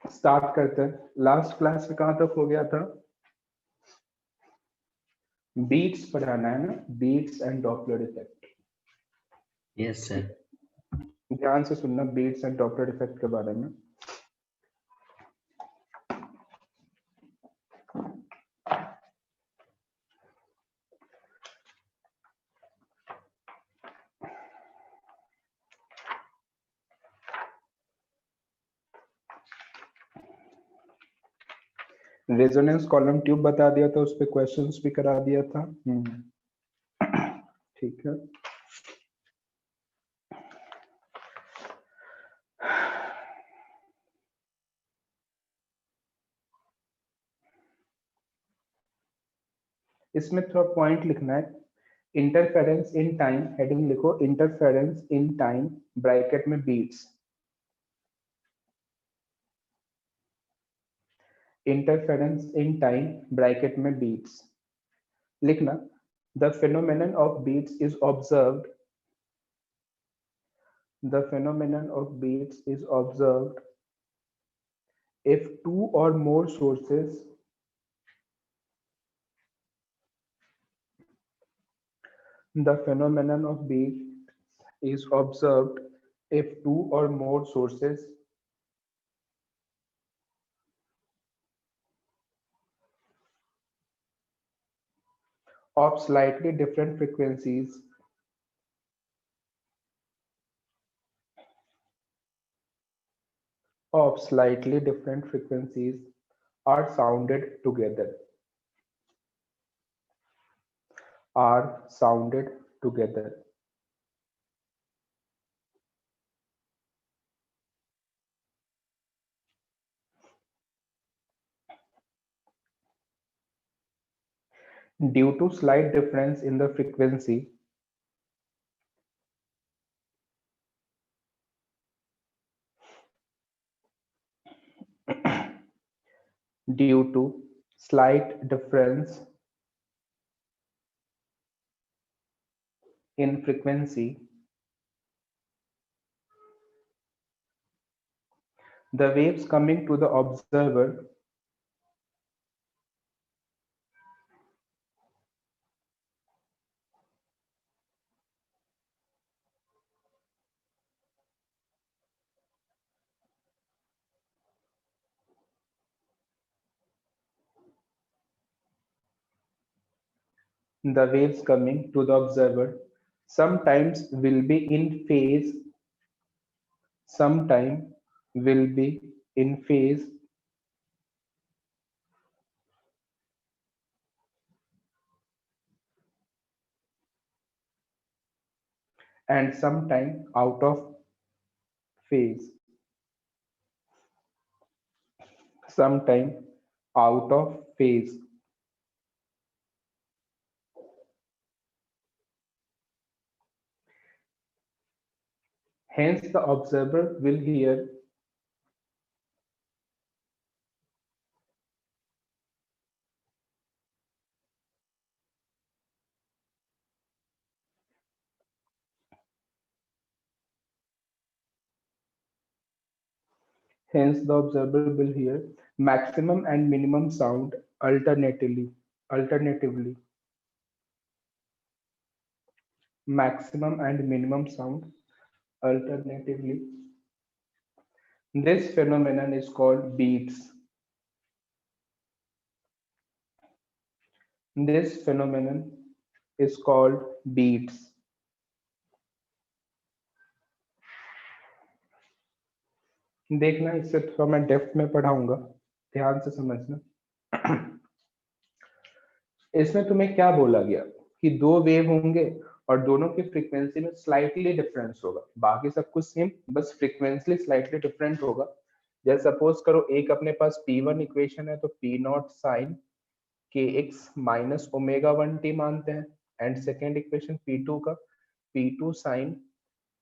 Start करते हैं। Last class में कहां तक हो गया था? बीट्स पढ़ाना है ना, beats and Doppler effect. Yes sir. ध्यान से सुनना बीट्स एंड डॉपलर इफेक्ट के बारे में। रेजोनेंस कॉलम ट्यूब बता दिया था, उस पर क्वेश्चंस भी करा दिया था। ठीक है। इसमें थोड़ा पॉइंट लिखना है। इंटरफेरेंस इन टाइम, हेडिंग लिखो इंटरफेरेंस इन टाइम, ब्रैकेट में beats. Interference in time, bracket में बीट्स लिखना। The phenomenon of beats is observed. The phenomenon of beats is observed if two or more sources the phenomenon of beats is observed if two or more sources of slightly different frequencies are sounded together. Due to slight difference in the frequency due to slight difference in frequency, the waves coming to the observer sometimes will be in phase, sometime will be in phase and sometime out of phase, sometime out of phase. Hence the observer will hear maximum and minimum sound alternatively. Maximum and minimum sound alternatively. This phenomenon is called beats. This phenomenon is called beats. देखना, इससे थोड़ा मैं depth में पढ़ाऊंगा, ध्यान से समझना। इसमें तुम्हें क्या बोला गया कि दो वेव होंगे और दोनों की फ्रीक्वेंसी में स्लाइटली डिफरेंस होगा, बाकी सब कुछ सेम, बस फ्रीक्वेंसी स्लाइटली डिफरेंट होगा। जैसे सपोज करो एक अपने पास P1 इक्वेशन है, तो P naught sine kx minus omega 1t मानते हैं, एंड सेकेंड इक्वेशन P2 का P2 sign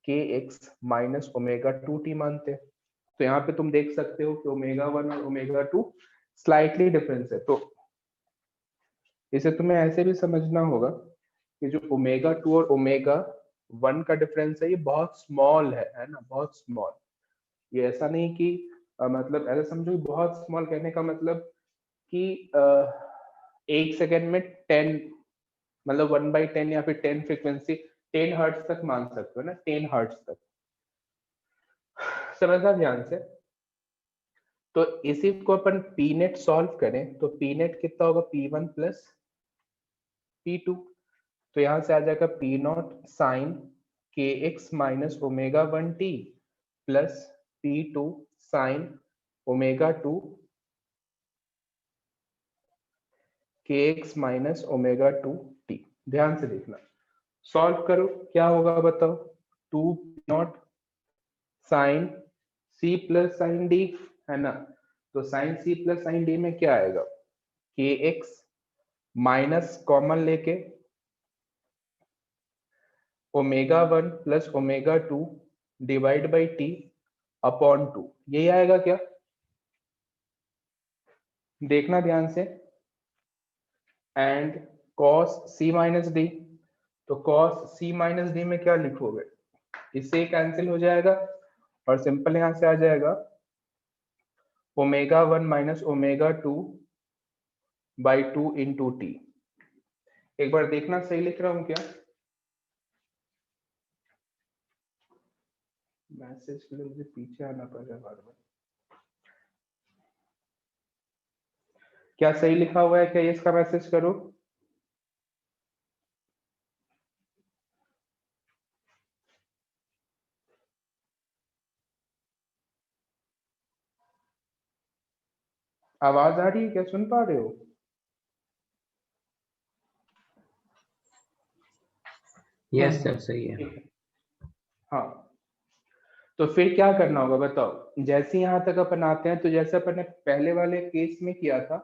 kx minus omega 2t मानते हैं। तो यहाँ पे तुम देख सकते हो कि ओमेगा 1 और ओमेगा 2 स्लाइटली डिफरेंस है। तो इसे तुम्हें ऐसे भी समझना होगा कि जो ओमेगा 2 और ओमेगा 1 का डिफरेंस है, ये बहुत स्मॉल है ना, बहुत स्मॉल। ये ऐसा नहीं कि मतलब ऐसा समझो बहुत स्मॉल, कहने का मतलब कि 1 सेकेंड में 10, मतलब 1/10 या फिर 10 फ्रीक्वेंसी 10 हर्ट्ज तक मान सकते हो ना, 10 हर्ट्ज तक। समझना ध्यान से। तो इसी को अपन पी नेट सॉल्व करें तो पी नेट कितना होगा, P1 प्लस P2। तो यहां से आ जाएगा P naught sine kx minus omega 1t plus P2 sine omega 2 kx minus omega 2t। ध्यान से देखना, सॉल्व करो क्या होगा बताओ। 2 naught sine c plus sine d, है ना। तो sine c plus sine d में क्या आएगा, kx माइनस कॉमन लेके omega 1 plus omega 2 divide by T upon 2, यही आएगा क्या, देखना ध्यान से। And cos c minus D, तो cos c माइनस डी में क्या लिखोगे, इससे कैंसिल हो जाएगा और सिंपल यहां से आ जाएगा omega 1 minus omega 2 by 2 into T. एक बार देखना सही लिख रहा हूं क्या, मैसेज के लिए मुझे पीछे आना पड़ेगा बार बार। क्या सही लिखा हुआ है क्या, ये इसका मैसेज करो। आवाज आ रही है क्या, सुन पा रहे हो। यस सर, सही है। ठीक है। हाँ, तो फिर क्या करना होगा बताओ। जैसे यहां तक अपन आते हैं तो जैसे अपन ने पहले वाले केस में किया था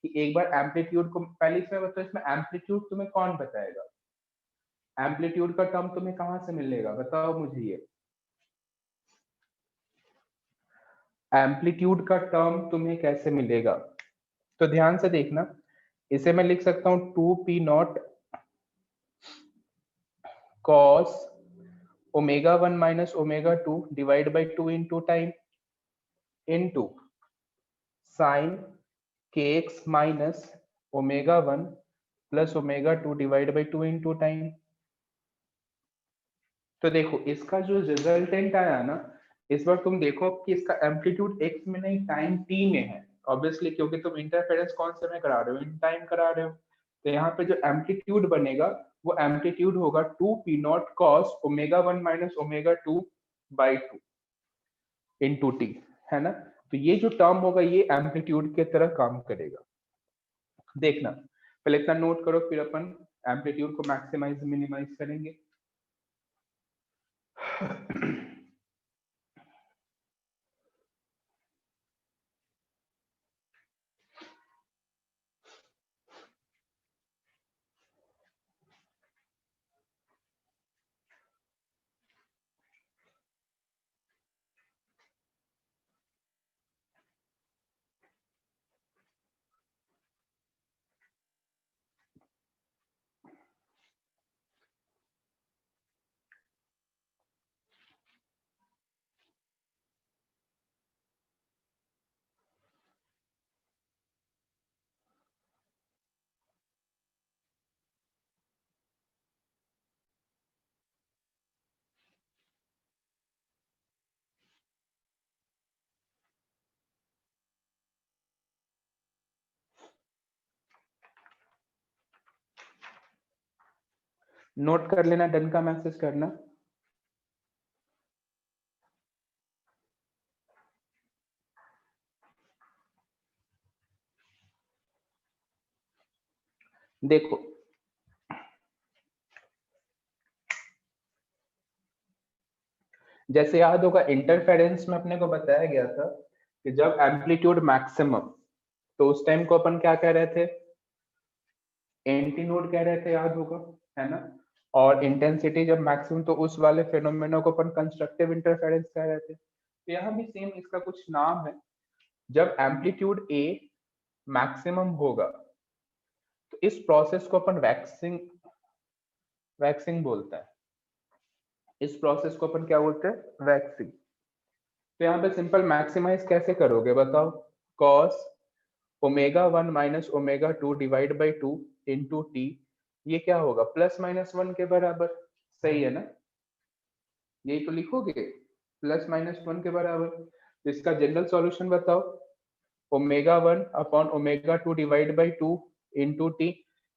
कि एक बार एम्पलीट्यूड को पहले, इसमें बताओ, इसमें एम्पलीट्यूड तुम्हें कौन बताएगा, एम्पलीट्यूड का टर्म तुम्हें कहां से मिलेगा बताओ मुझे ये। एम्पलीट्यूड का टर्म तुम्हें कैसे मिलेगा, तो ध्यान से देखना। इसे मैं लिख सकता हूं 2p not cos omega 1 minus omega 2 divide by 2 into time into sine kx minus omega 1 plus omega 2 divide by 2 into time. तो देखो इसका जो रिजल्टेंट आया ना, इस बार तुम देखो कि इसका एम्पलीट्यूड x में नहीं टाइम t में है, ऑब्वियसली क्योंकि तुम इंटरफेरेंस कौन से में करा रहे हो, इन टाइम करा रहे हो। तो यहाँ पे जो एम्पलीट्यूड बनेगा वो एम्पलीट्यूड होगा 2p not cos omega 1 minus omega 2 by 2 into T, है ना। तो ये जो टर्म होगा ये एम्पलीट्यूड के तरह काम करेगा। देखना पहले इतना नोट करो, फिर अपन एम्पलीट्यूड को मैक्सिमाइज मिनिमाइज करेंगे। नोट कर लेना, डन का मैसेज करना। देखो जैसे याद होगा इंटरफेरेंस में अपने को बताया गया था कि जब एम्पलीट्यूड मैक्सिमम, तो उस टाइम को अपन क्या कह रहे थे, एंटी नोड कह रहे थे, याद होगा, है ना। और इंटेंसिटी जब मैक्सिमम, तो उस वाले फेनोमेना को अपन कंस्ट्रक्टिव इंटरफेरेंस कह रहे थे। तो यहाँ भी सेम इसका कुछ नाम है। जब एम्पलीट्यूड ए मैक्सिमम होगा तो इस प्रोसेस को अपन वैक्सिंग वैक्सिंग बोलते हैं। इस प्रोसेस को अपन क्या बोलते हैं, वैक्सिंग। तो यहाँ पे सिंपल मैक्सिमाइज कैसे करोगे बताओ, cos ω1 minus ω2 divide by 2 into t, ये क्या होगा +-1 के बराबर, सही है ना, यही तो लिखोगे +-1 के बराबर। तो इसका जनरल सॉल्यूशन बताओ, ω1 upon ω2 divide by 2 into t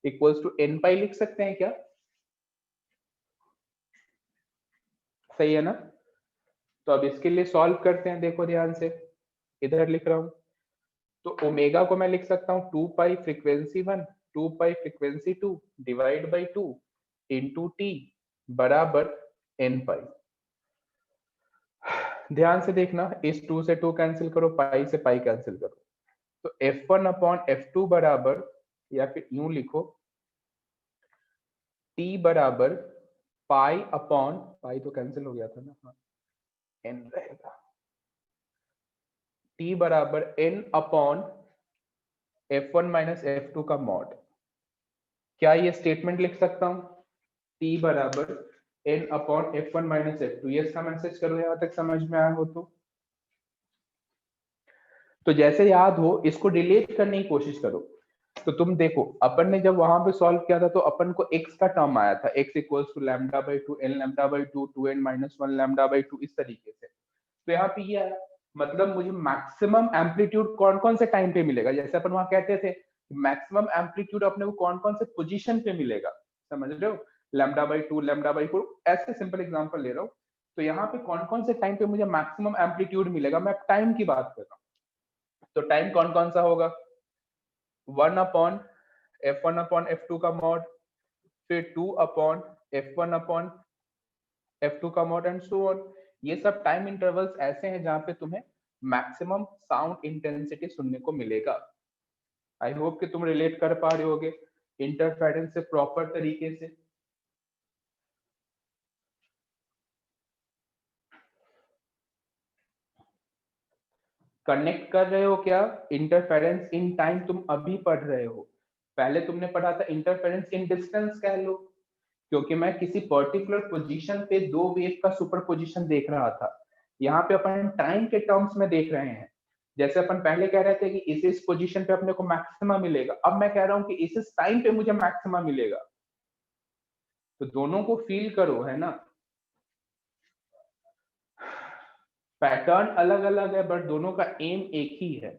equals to n pi लिख सकते हैं क्या, सही है ना। तो अब इसके लिए सॉल्व करते हैं, देखो ध्यान से, इधर लिख रहा हूं, तो ओमेगा को मैं लिख सकता हूँ 2 पाई frequency 1 2 pi frequency 2 divide by 2 into T बराबर n पाई। ध्यान से देखना, इस 2 से 2 कैंसिल करो, पाई से पाई कैंसिल करो, तो f1 अपॉन f2 बराबर, या फिर यूं लिखो t बराबर पाई अपॉन, पाई तो कैंसिल हो गया था ना, हाँ n रहेगा, t बराबर n upon f1 minus f2 का मॉड। क्या ये स्टेटमेंट लिख सकता हूं, t बराबर n upon f1 minus f2, ये इसका मैसेज करो, यहां तक समझ में आया हो तो जैसे याद हो इसको रिलेट करने की कोशिश करो। तो तुम देखो, अपन ने जब वहां पे सॉल्व किया था तो अपन को x का टर्म आया था, x equals to lambda by 2 n lambda by 2 2n minus 1 lambda by 2, इस तरीके से। तो यहाँ पे ये आया, मतलब मुझे मैक्सिमम एम्पलीट्यूड कौन कौन से टाइम पे मिलेगा, जैसे अपन वहां कहते थे मैक्सिमम एम्पलीट्यूड अपने को कौन कौन से पोजीशन पे मिलेगा, समझ रहे हो, लैम्डा बाई 2 लैम्डा बाई 4, ऐसे सिंपल एग्जांपल ले रहा हूँ। तो यहाँ पे कौन कौन से टाइम पे मुझे मैक्सिमम एम्पलीट्यूड मिलेगा, मैं टाइम की बात कर रहा हूँ। तो टाइम कौन कौन सा होगा, 1 अपॉन f1 अपॉन f2 का मॉड, फिर 2 अपॉन f1 अपॉन f2 का मॉड एंड सो ऑन। ये सब टाइम इंटरवल्स ऐसे हैं जहां पे तुम्हें मैक्सिमम साउंड इंटेंसिटी सुनने को मिलेगा। आई होप कि तुम रिलेट कर पा रहे होगे इंटरफेरेंस से प्रॉपर तरीके से। कनेक्ट कर रहे हो क्या, इंटरफेरेंस इन टाइम तुम अभी पढ़ रहे हो, पहले तुमने पढ़ा था इंटरफेरेंस इन डिस्टेंस कह लो, क्योंकि मैं किसी पर्टिकुलर पोजीशन पे दो वेव का सुपरपोजिशन देख रहा था। यहाँ पे अपन टाइम के टर्म्स में देख रहे हैं, जैसे अपन पहले कह रहे थे कि इस पोजीशन पे अपने को मैक्सिमा मिलेगा, अब मैं कह रहा हूँ कि इस टाइम पे मुझे मैक्सिमा मिलेगा। तो दोनों को फील करो, है ना, पैटर्न अलग अलग है बट दोनों का एम एक ही है।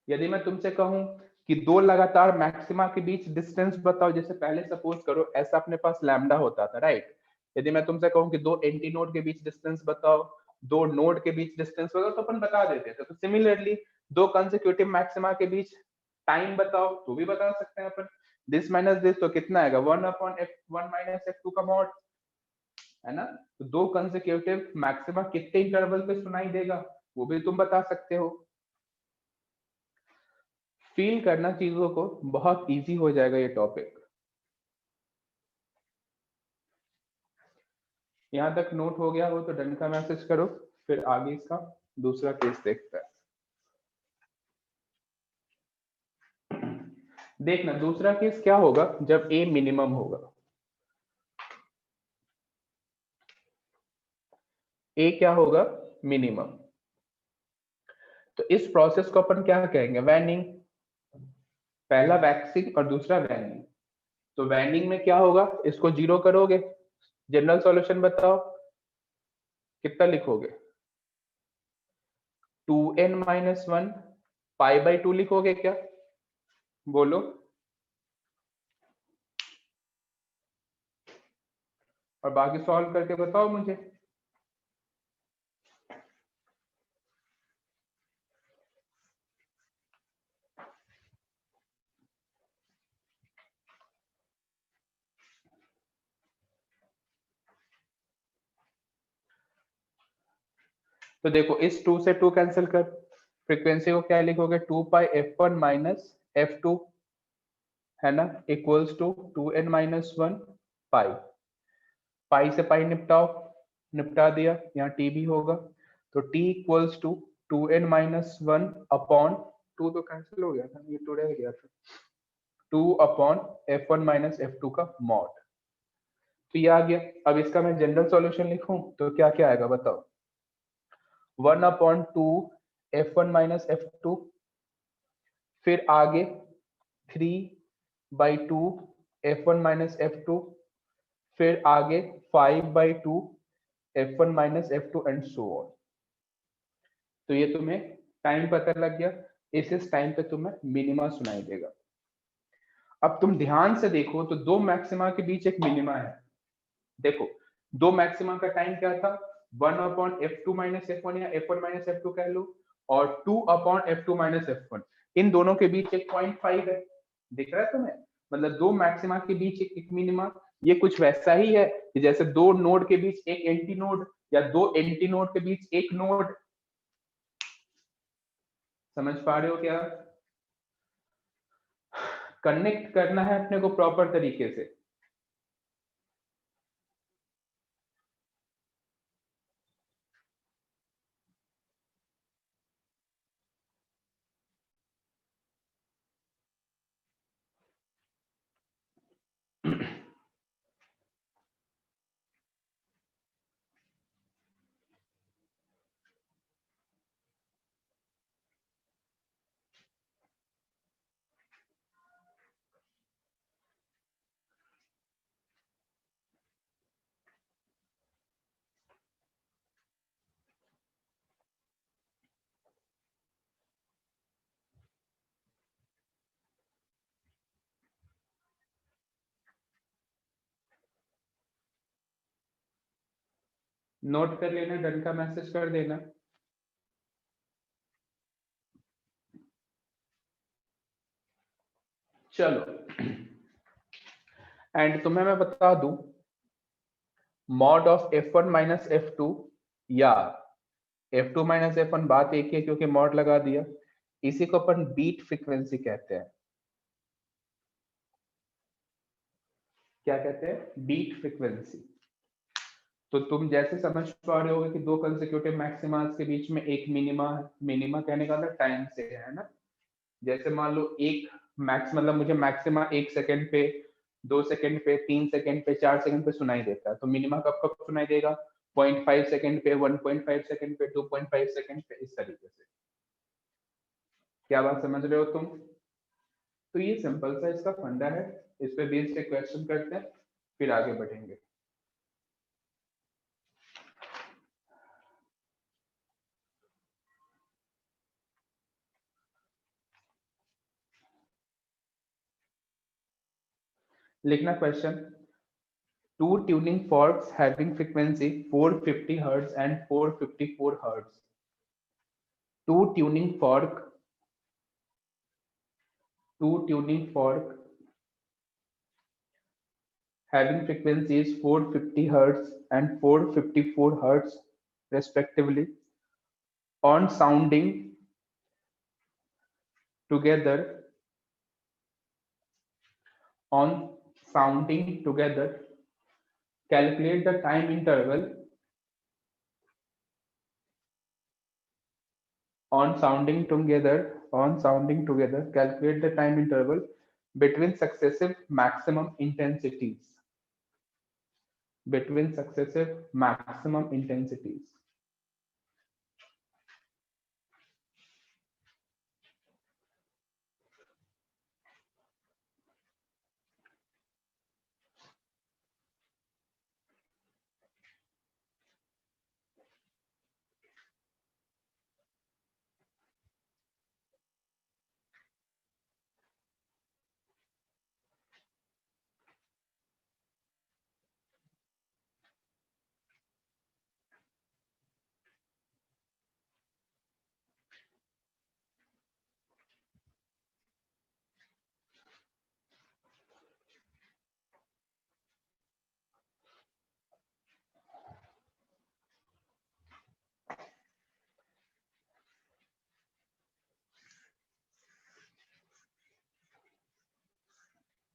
यदि मैं तुमसे कहूं कि दो लगातार मैक्सिमा के बीच डिस्टेंस बताओ, जैसे पहले सपोज करो ऐसा अपने पास लैम्डा होता था, राइट। यदि मैं तुमसे कहूं कि दो एंटी नोड के बीच डिस्टेंस बताओ, दो नोड के बीच डिस्टेंस बताओ, तो अपन बता देते थे। तो सिमिलरली दो कंसेक्यूटिव मैक्सिमा के बीच टाइम बताओ तो भी बता सकते हैं अपन, दिस माइनस दिस तो कितना आएगा 1 अपॉन f1 माइनस f2 का मॉड, है ना। तो दो कंसेक्यूटिव मैक्सिमा कितने इंटरवल पे सुनाई देगा वो भी तुम बता सकते हो। फील करना चीजों को, बहुत इजी हो जाएगा ये टॉपिक। यहां तक नोट हो गया हो तो डन का मैसेज करो, फिर आगे इसका दूसरा केस देखते हैं। देखना दूसरा केस क्या होगा जब a मिनिमम होगा, a क्या होगा मिनिमम। तो इस प्रोसेस को अपन क्या कहेंगे, वैनिंग। पहला वैक्सिंग और दूसरा वैनिंग। तो वैनिंग में क्या होगा, इसको जीरो करोगे, जनरल सॉल्यूशन बताओ कितना लिखोगे, 2n माइनस 1 पाई बाई 2 लिखोगे क्या, बोलो। और बाकी सॉल्व करके बताओ मुझे। तो देखो इस 2 से 2 कैंसिल कर, फ्रीक्वेंसी को क्या लिखोगे 2 पाई f1 माइनस f2, है ना, इक्वल्स टू 2n माइनस 1 पाई, पाई से पाई निपटाओ, निपटा दिया, यहाँ t भी होगा, तो t equals to 2n minus 1 upon 2 तो कैंसिल हो गया था, ये 2 रह गया था, 2 अपॉन f1 माइनस f2 का मॉड। तो ये आ गया। अब इसका मैं जनरल सॉल्यूशन लिखूं तो क्या क्या आएगा बताओ। 1/2 F1 माइनस F2, फिर आगे 3/2 F1 माइनस F2, फिर आगे 5/2 F1 minus F2 and so on. तो ये तुम्हें टाइम पता लग गया, इस टाइम पे तुम्हें मिनिमा सुनाई देगा। अब तुम ध्यान से देखो तो दो मैक्सिमा के बीच एक मिनिमा है। देखो दो मैक्सिमा का टाइम क्या था, 1/F2 माइनस F1 या F1 माइनस F2 कह लो, और 2/F2 माइनस F1। इन दोनों के बीच एक 0.5 है, दिख रहा है तुम्हें? मतलब दो मैक्सिमा के बीच एक मिनिमा। ये कुछ वैसा ही है कि जैसे दो नोड के बीच एक एंटी नोड, या दो एंटी नोड के बीच एक नोड। समझ पा रहे हो क्या? कनेक्ट करना है अपने को प्रॉपर तरीके से। नोट कर लेना, डन का मैसेज कर देना। चलो, एंड तुम्हें मैं बता दूं, mod of F1 minus F2 या F2 माइनस F1 बात एक है क्योंकि मॉड लगा दिया। इसी को अपन बीट फ्रीक्वेंसी कहते हैं। क्या कहते हैं? Beat frequency. तो तुम जैसे समझ पा रहे होगे कि दो कंसेक्यूटिव मैक्सिमास के बीच में एक मिनिमा है। मिनिमा कहने का मतलब टाइम से है ना। जैसे मान लो एक मैक्स, मतलब मुझे मैक्सिमा 1 सेकंड पे, 2 सेकंड पे, 3 सेकंड पे, 4 सेकंड पे सुनाई देता है, तो मिनिमा कब कब सुनाई देगा? 0.5 सेकंड पे, 1.5 सेकंड पे, 2.5 सेकंड पे, इस तरीके से। क्या बात समझ रहे हो तुम? तो ये सिंपल सा इसका फंडा है। इस पे बेस्ड एक क्वेश्चन करते हैं, फिर आगे बढ़ेंगे। लिखना question. Two tuning forks having frequency 450 Hz and 454 Hz. Two tuning fork, two tuning fork having frequencies 450 Hz and 454 Hz respectively, on sounding together, on sounding together, calculate the time interval, on sounding together, calculate the time interval between successive maximum intensities. Between successive maximum intensities.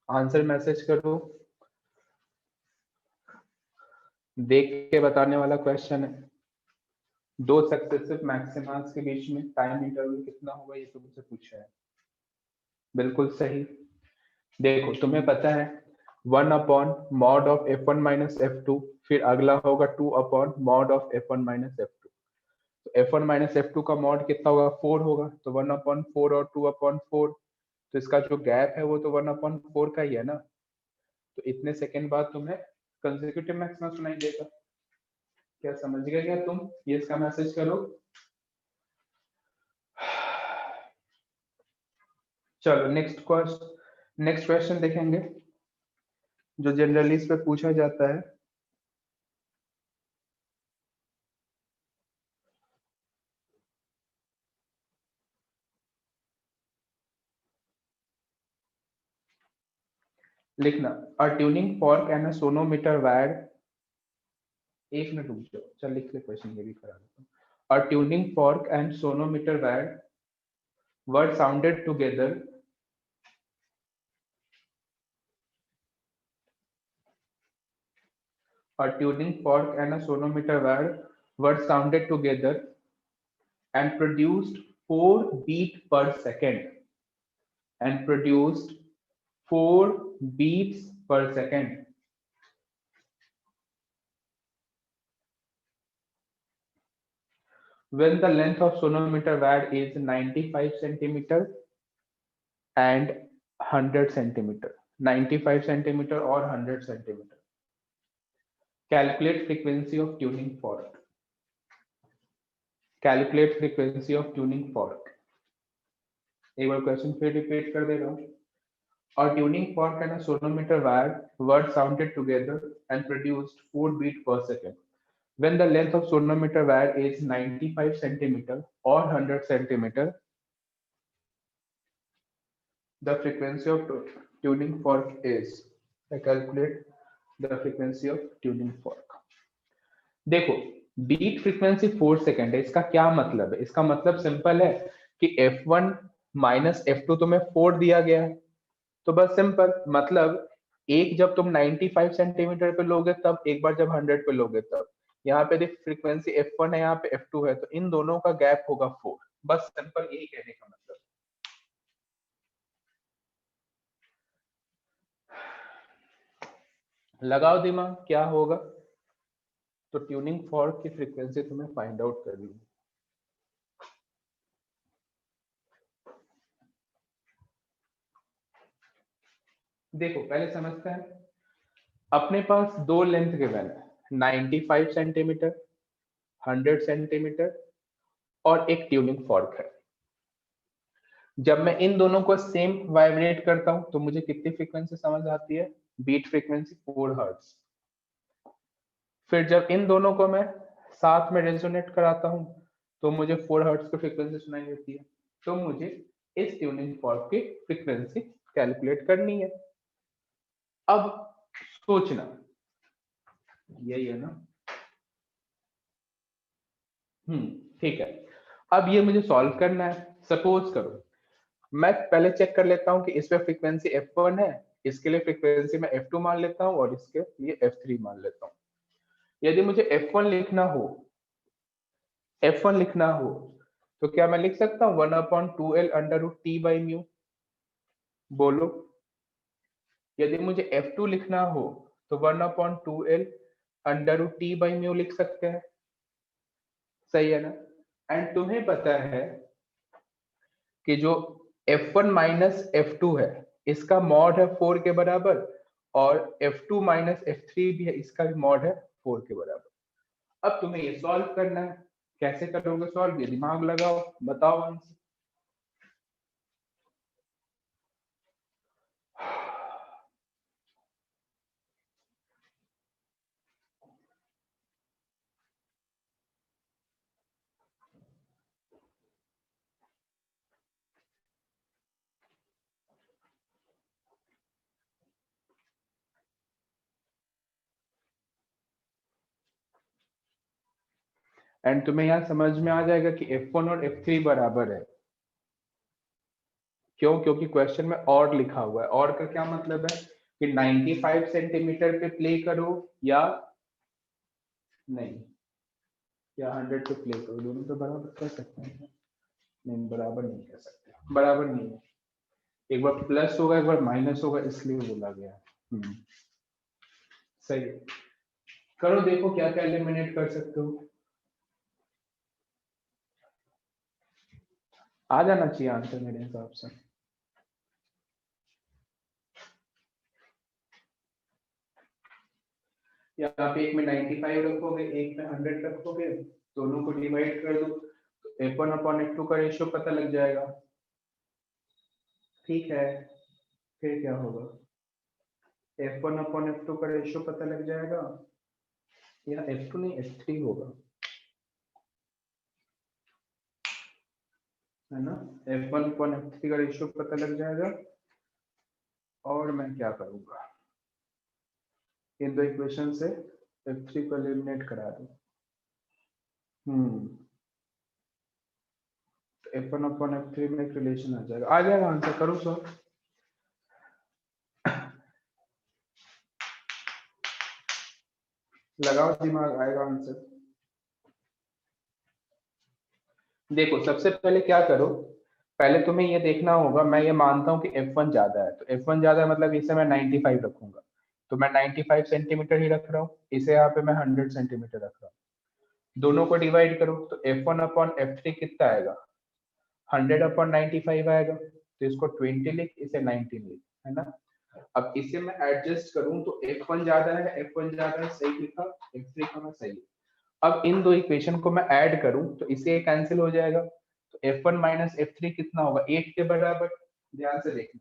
Answer message करो, देख के बताने वाला question है। दो successive maxima के बीच में time interval कितना होगा, ये तुमसे पूछा है। बिल्कुल सही। देखो तुम्हें पता है 1 upon mod of F1 minus F2, फिर अगला होगा 2 upon mod of F1 minus F2। तो F1 माइनस F2 का मॉड कितना होगा, 4 होगा, तो 1 अपॉन 4 और 2 अपॉन 4, तो इसका जो गैप है वो तो 1 अपॉन 4 का ही है ना। तो इतने सेकंड बाद तुम्हें कंसेक्यूटिव मैक्सिमा सुनाई देगा। क्या समझ गए क्या तुम? ये इसका मैसेज करो। चलो नेक्स्ट क्वेश्चन देखेंगे जो जनरली इस पे पूछा जाता है। लिखना, a tuning fork and a sonometer wire, एक मिनट रुक जाओ, चल लिख ले क्वेश्चन, ये भी करा देता हूँ। A tuning fork and sonometer wire were sounded together a tuning fork and a sonometer wire were sounded together and produced 4 beats per second and produced 4 beats per second. When the length of sonometer wire is 95 centimeter and 100 centimeter, 95 centimeter or 100 centimeter, calculate frequency of tuning fork. Calculate frequency of tuning fork. एक बार question फिर repeat कर दे रहा हूँ। A tuning fork and a sonometer wire were sounded together and produced 4 beats per second. When the length of sonometer wire is 95 centimeter or 100 centimeter, the frequency of tuning fork is. I calculate the frequency of tuning fork. देखो, beat frequency 4 second है, इसका क्या मतलब है? इसका मतलब simple है कि F1 माइनस F2 तुम्हें 4 दिया गया है, तो बस सिंपल मतलब एक जब तुम 95 सेंटीमीटर पे लोगे तब, एक बार जब 100 पे लोगे तब। यहाँ पे देख फ्रीक्वेंसी F1 है, यहाँ पे F2 है, तो इन दोनों का गैप होगा 4। बस सिंपल यही कहने का मतलब। लगाओ दिमाग क्या होगा। तो ट्यूनिंग फॉर्क की फ्रीक्वेंसी तुम्हें फाइंड आउट करनी है। देखो पहले समझते हैं, अपने पास दो लेंथ गिवन है, 95 सेंटीमीटर, 100 सेंटीमीटर और एक ट्यूनिंग फॉर्क है। जब मैं इन दोनों को सेम वाइब्रेट करता हूं तो मुझे कितनी फ्रीक्वेंसी समझ आती है? Beat frequency 4 hertz. फिर जब इन दोनों को मैं साथ में रेजोनेट कराता हूं तो मुझे 4 हर्ट्ज की फ्रीक्वेंसी सुनाई देती है। तो मुझे इस ट्यूनिंग फॉर्क की फ्रीक्वेंसी कैलकुलेट करनी है। अब सोचना, यही है ना? ठीक है। अब ये मुझे सॉल्व करना है। सपोज करो मैं पहले चेक कर लेता हूं कि इस पे फ्रीक्वेंसी F1 है, इसके लिए फ्रीक्वेंसी मैं F2 मान लेता हूं और इसके लिए F3 मान लेता हूं। यदि मुझे F1 लिखना हो तो क्या मैं लिख सकता हूं 1/2L under root T by mu? बोलो। यदि मुझे F2 लिखना हो तो 1/2L under root T by mu लिख सकते हैं, सही है ना? एंड तुम्हें पता है कि जो F1 माइनस F2 है इसका मॉड है 4 के बराबर, और F2 माइनस F3 भी है, इसका भी मॉड है 4 के बराबर। अब तुम्हें ये सॉल्व करना है। कैसे करोगे सॉल्व? ये दिमाग लगाओ, बताओ आंसर। एंड तुम्हें यहाँ समझ में आ जाएगा कि F1 और F3 बराबर है। क्यों? क्योंकि क्वेश्चन में और लिखा हुआ है। और का क्या मतलब है कि 95 सेंटीमीटर पे प्ले करो या नहीं, या 100 पे प्ले करो, दोनों तो बराबर कर सकते हैं। नहीं, बराबर नहीं कर सकते, बराबर नहीं है। एक बार प्लस होगा एक बार माइनस होगा, इसलिए बोला गया है। सही है। करो, देखो क्या क्या एलिमिनेट कर सकते हो। आ जाना चाहिए आंसर मेरे हिसाब से। यहाँ पे एक में 95 रखोगे, एक में 100 रखोगे, दोनों को डिवाइड कर दो तो F1 अपॉन F2 का रेशियो पता लग जाएगा। ठीक है, फिर क्या होगा, F1 अपॉन F2 का रेशियो पता लग जाएगा, या F2 नहीं F3 होगा, है ना। F1 अपॉन F3 का रेशियो पता लग जाएगा। और मैं क्या करूंगा, इन दो इक्वेशन से F3 को एलिमिनेट करा दूं। F1 अपॉन F3 में एक रिलेशन आ जाएगा आंसर। करो सर, लगाओ दिमाग, आएगा आंसर। देखो सबसे पहले क्या करो, पहले तुम्हें ये देखना होगा, मैं ये मानता हूँ कि F1 ज्यादा है, तो F1 ज्यादा है मतलब इसे मैं 95 रखूंगा, तो मैं 95 सेंटीमीटर ही रख रहा हूँ, इसे यहाँ पे मैं 100 सेंटीमीटर रख रहा हूँ। दोनों को डिवाइड करो तो F1 अपॉन F3 कितना आएगा, 100 अपॉन 95 आएगा, तो इसको 20 लिख, इसे 19 लिख, है ना। अब इसे मैं एडजस्ट करूं तो F1 ज्यादा है, F1 ज्यादा है, सही लिखा, F3 का मैं सही है। अब इन दो इक्वेशन को मैं ऐड करूं तो इसे कैंसिल हो जाएगा, तो F1 माइनस F3 कितना होगा, 8 के बराबर। ध्यान से देखना,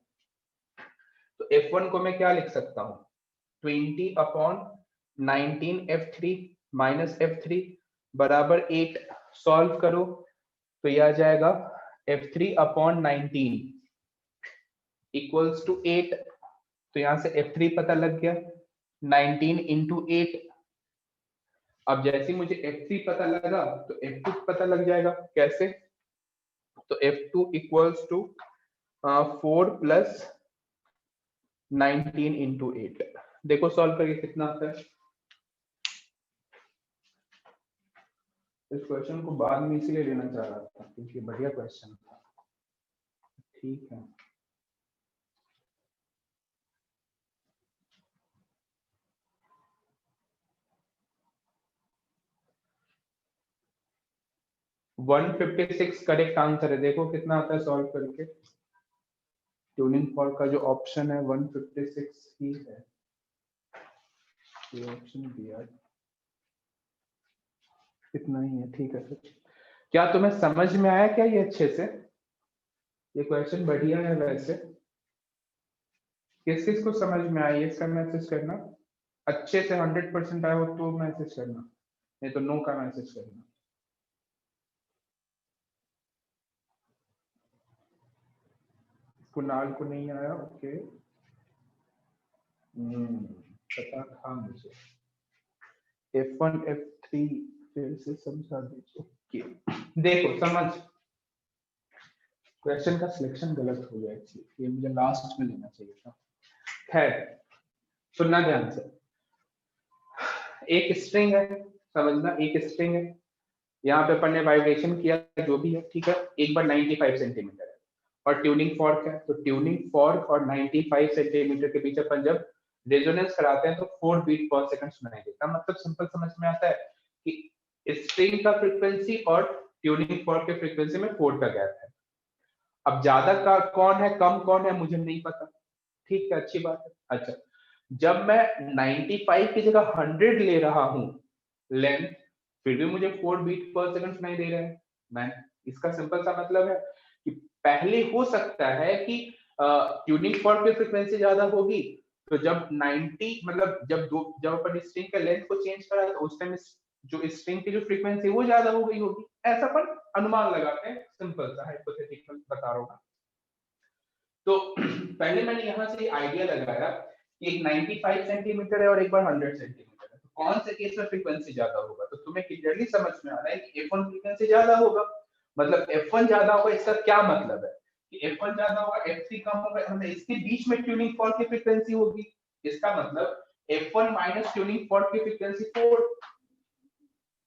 तो F1 को मैं क्या लिख सकता हूं, 20 अपॉन 19 F3 माइनस F3 बराबर 8। सॉल्व करो तो यह आ जाएगा F3 अपॉन 19 इक्वल्स टू 8, तो यहां से F3 पता लग गया, 19 इंटू 8। अब जैसे मुझे F3 पता लगा तो F2 पता लग जाएगा, कैसे, तो F2 equals to 4 plus 19 into 8। देखो सॉल्व करके कितना आता है। इस क्वेश्चन को बाद में इसलिए लेना चाह रहा था क्योंकि बढ़िया क्वेश्चन था। ठीक है, वन 156 करेक्ट आंसर है। देखो कितना आता है सॉल्व करके, ट्यूनिंग फॉर्क का जो ऑप्शन है 156 ही है, ये ऑप्शन दिया है, इतना ही है। ठीक है, क्या तुम्हें समझ में आया क्या ये अच्छे से, ये क्वेश्चन बढ़िया है वैसे। किस किस को समझ में आया ये इसका मैसेज करना, अच्छे से 100% आया हो तो मैसेज करना, नहीं तो नो का मैसेज करना। कुणाल को नहीं आया, ओके, पता था मुझे। F1 F3 फिर से समझा दीजिए। ओके, देखो समझ, क्वेश्चन का सिलेक्शन गलत हो गया, ये मुझे लास्ट में लेना चाहिए था। खैर, सुनना ध्यान से, एक स्ट्रिंग है, समझना, एक स्ट्रिंग है, यहाँ पे अपन ने वाइब्रेशन किया जो भी है, ठीक है, एक बार 95 सेंटीमीटर है और ट्यूनिंग फॉर्क है, तो ट्यूनिंग फॉर्क और 95 सेंटीमीटर के बीच अपन जब रेजोनेंस कराते हैं तो 4 बीट पर सेकंड सुनाई देता है। मतलब सिंपल समझ में आता है कि स्ट्रिंग का फ्रीक्वेंसी और ट्यूनिंग फॉर्क के फ्रीक्वेंसी में 4 का गैप है। अब ज्यादा का कौन है, कम कौन है, मुझे नहीं पता, ठीक है, अच्छी बात है। अच्छा, जब मैं 95 की जगह 100 ले रहा हूं लेंथ, फिर भी मुझे 4 बीट पर सेकंड सुनाई दे रहा है। मैं, इसका सिंपल सा मतलब है कि पहले हो सकता है कि ट्यूनिंग फॉर्क की फ्रीक्वेंसी ज्यादा होगी, तो जब 90 मतलब जब अपन स्ट्रिंग का लेंथ को चेंज करा तो उस टाइम जो स्ट्रिंग की जो फ्रीक्वेंसी वो ज्यादा हो गई होगी, ऐसा अपन अनुमान लगाते हैं, सिंपल सा हाइपोथेटिकल बता रहा हूँ। तो पहले मैंने यहाँ से आइडिया लगाया कि एक 95 सेंटीमीटर है और एक बार 100 सेंटीमीटर है, तो कौन से केस में फ्रीक्वेंसी ज्यादा होगा, तो तुम्हें क्लियरली समझ में आ रहा है कि F1 फ्रीक्वेंसी ज्यादा होगा। मतलब F1 ज्यादा होगा, इसका क्या मतलब है कि F1 ज्यादा होगा, F3 कम होगा, मतलब इसके बीच में ट्यूनिंग फॉर्क की फ्रीक्वेंसी होगी। इसका मतलब F1 माइनस ट्यूनिंग फॉर्क की फ्रीक्वेंसी 4,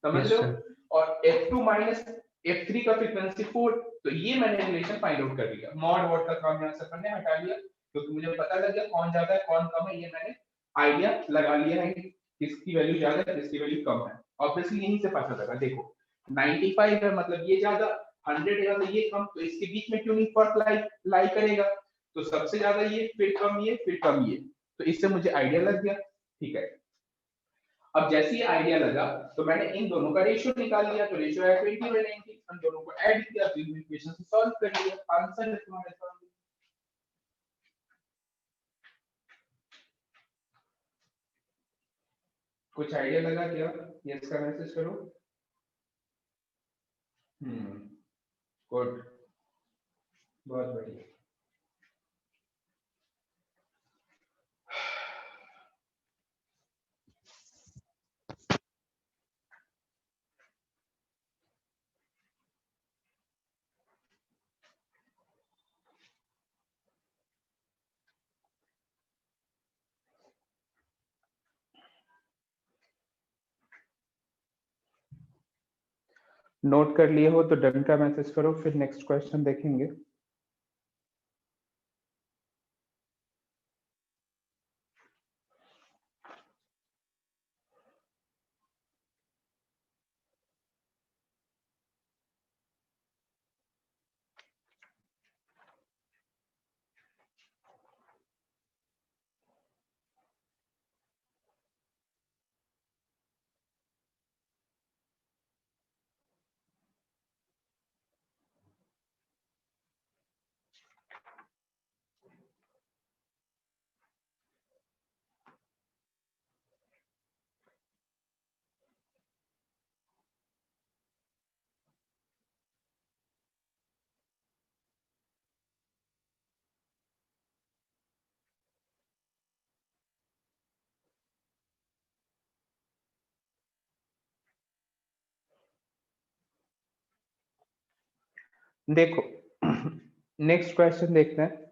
समझ Yes, लो, sir. और F2 माइनस F3 का फ्रीक्वेंसी 4। तो ये मैंने रिलेशन फाइंड आउट कर लिया, मॉड वॉट का काम यहाँ से अपन ने हटा लिया क्योंकि मुझे पता लग गया कौन ज्यादा है कौन कम है, ये मैंने आइडिया लगा लिया है कि किसकी वैल्यू ज्यादा है किसकी वैल्यू कम है। ऑब्वियसली यहीं से पता लगा, देखो 95 है मतलब ये ज्यादा, 100 है तो ये कम, तो इसके बीच में ट्यूनिंग फॉर्क लाई करेगा, तो सबसे ज्यादा ये, फिर कम ये, फिर कम ये, तो इससे मुझे आइडिया लग गया। ठीक है, अब जैसे ही आइडिया लगा तो मैंने इन दोनों का रेशियो निकाल लिया, तो रेशियो है 20/90, हम दोनों को ऐड किया तो इक्वेशन से सॉल्व कर लिया, आंसर है तुम्हारे सामने। कुछ आइडिया लगा क्या? यस का मैसेज करो। गुड, बहुत बढ़िया। नोट कर लिए हो तो डन का मैसेज करो, फिर नेक्स्ट क्वेश्चन देखेंगे। देखो नेक्स्ट क्वेश्चन देखते हैं।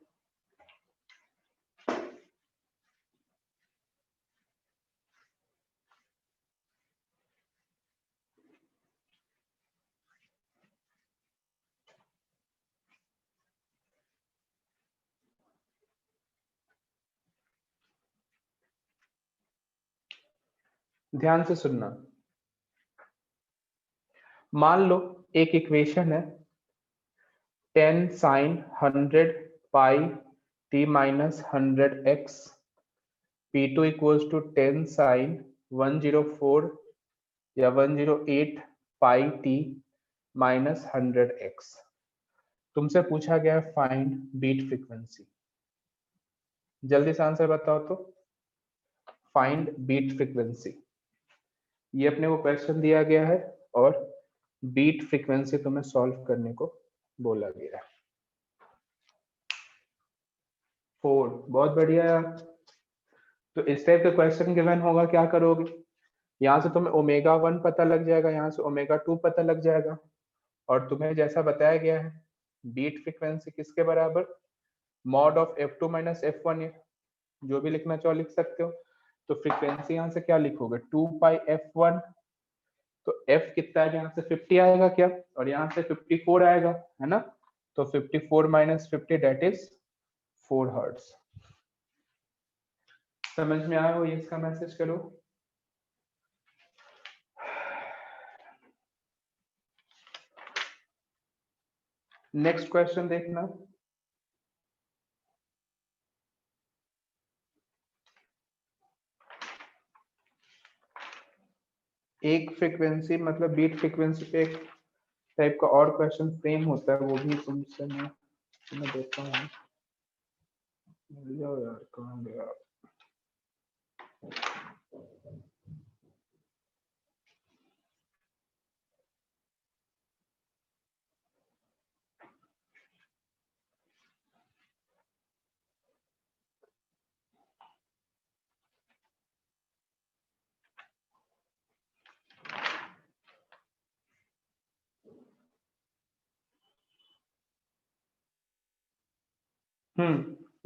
ध्यान से सुनना, मान लो एक इक्वेशन है 10 sin 100 pi t minus 100x, p2 equals to 10 sin 104 या 108 pi t minus 100x। तुमसे पूछा गया है फाइंड बीट फ्रीक्वेंसी। जल्दी से आंसर बताओ तो, फाइंड बीट फ्रीक्वेंसी, ये अपने को क्वेश्चन दिया गया है और बीट फ्रीक्वेंसी तुम्हें सॉल्व करने को बोला गया है। 4, बहुत बढ़िया यार। तो इस टाइप का क्वेश्चन गिवन होगा, क्या करोगे, यहाँ से तुम्हें ओमेगा 1 पता लग जाएगा, यहाँ से ओमेगा 2 पता लग जाएगा, और तुम्हें जैसा बताया गया है बीट फ्रीक्वेंसी किसके बराबर, mod of f2 minus f1 है, जो भी लिखना चाहो लिख सकते हो। तो फ्रीक्वेंसी यहाँ से क्या लिखोगे, 2 पाई f1, तो f कितना है, यहाँ से 50 आएगा क्या, और यहाँ से 54 आएगा, है ना, तो 54 माइनस 50 डेट इज 4 हर्ट्ज। समझ में आया हो, ये इसका मैसेज करो। नेक्स्ट क्वेश्चन देखना, एक फ्रीक्वेंसी मतलब बीट फ्रीक्वेंसी पे एक टाइप का और क्वेश्चन फ्रेम होता है, वो भी तुमसे मैं देखता हूँ। मिल जाओ यार, कहाँ गया।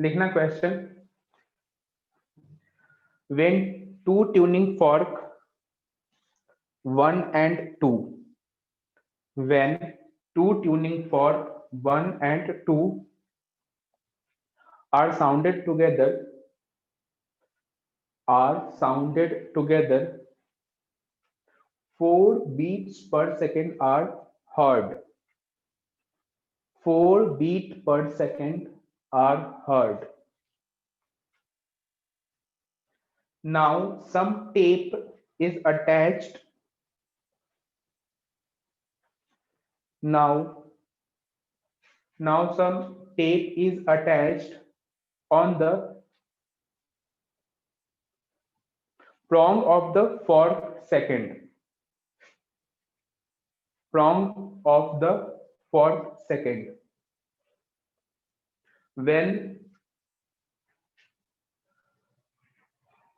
लिखना question, when two tuning fork 1 and 2, when two tuning fork 1 and 2 are sounded together 4 beats per second are heard. 4 beats per second are heard. Now some tape is attached. Now some tape is attached on the prong of the fork second. Prong of the fork second. When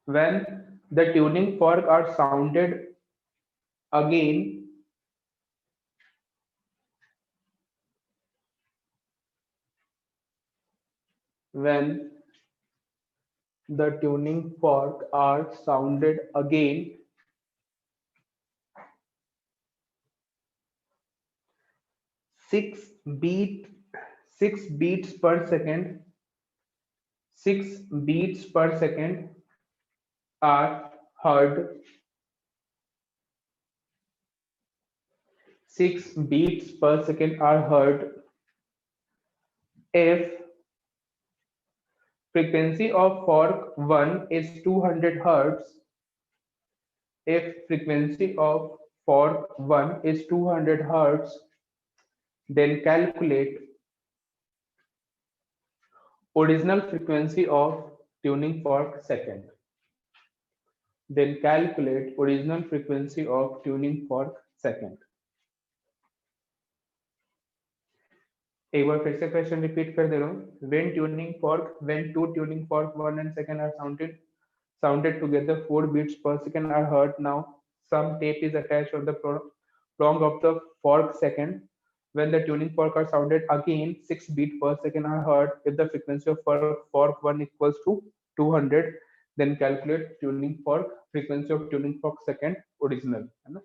the tuning fork are sounded again, when the tuning fork are sounded again, 6 beat 6 beats per second 6 beats per second are heard. 6 beats per second are heard if frequency of fork 1 is 200 hertz. If frequency of fork 1 is 200 hertz, then calculate original frequency of tuning fork second. Then calculate original frequency of tuning fork second. एक बार फिर से question repeat कर दे रहा हूँ. When two tuning fork 1 and second are sounded together 4 beats per second are heard. Now some tape is attached on the prong of the fork second. When the tuning fork are sounded again, 6 beats per second are heard. If the frequency of fork 1 equals to 200, then calculate tuning fork frequency of tuning fork second original, है ना.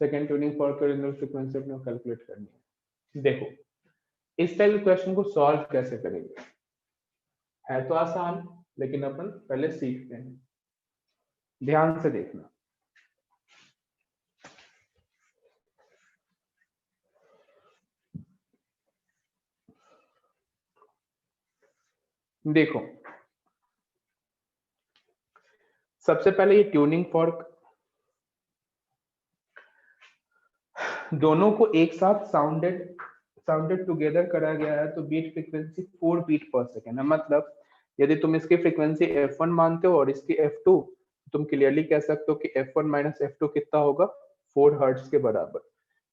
Second tuning fork original frequency अपने calculate करनी है. देखो इस type के question को solve कैसे करेंगे. है तो आसान, लेकिन अपन पहले सीखते हैं. ध्यान से देखना. देखो सबसे पहले ये ट्यूनिंग फॉर्क दोनों को एक साथ साउंडेड टुगेदर करा गया है, तो बीट फ्रीक्वेंसी 4 बीट पर सेकेंड है. मतलब यदि तुम इसकी फ्रीक्वेंसी f1 मानते हो और इसकी f2, तुम क्लियरली कह सकते हो कि f1 माइनस f2 कितना होगा, 4 हर्ट्ज के बराबर.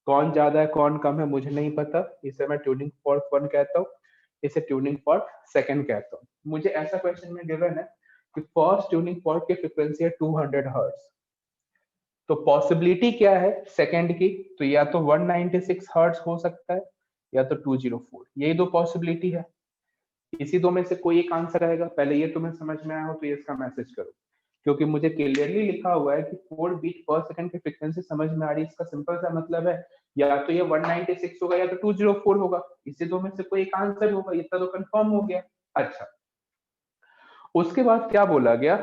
कौन ज्यादा है कौन कम है मुझे नहीं पता, इसे मैं ट्यूनिंग फॉर्क 1 कहता हूँ, इसे ट्यूनिंग फॉर्क सेकंड कहता हूँ. मुझे ऐसा क्वेश्चन में गिवन है कि फर्स्ट ट्यूनिंग फॉर्क की फ्रीक्वेंसी है 200 हर्ट्ज. तो पॉसिबिलिटी क्या है सेकंड की, तो या तो 196 हर्ट्ज हो सकता है या तो 204. यही दो पॉसिबिलिटी है. इसी दो में से कोई एक आंसर आएगा. पहले ये तुम्हें समझ में आया हो तो ये इसका मैसेज करो, क्योंकि मुझे क्लियरली लिखा हुआ है कि 4 बीट पर सेकंड की फ्रीक्वेंसी समझ में आ रही है. इसका सिंपल सा मतलब है या तो ये 196 होगा या तो 204 होगा. इसी दो में से कोई एक आंसर होगा. इतना तो कंफर्म हो गया. अच्छा, उसके बाद क्या बोला गया,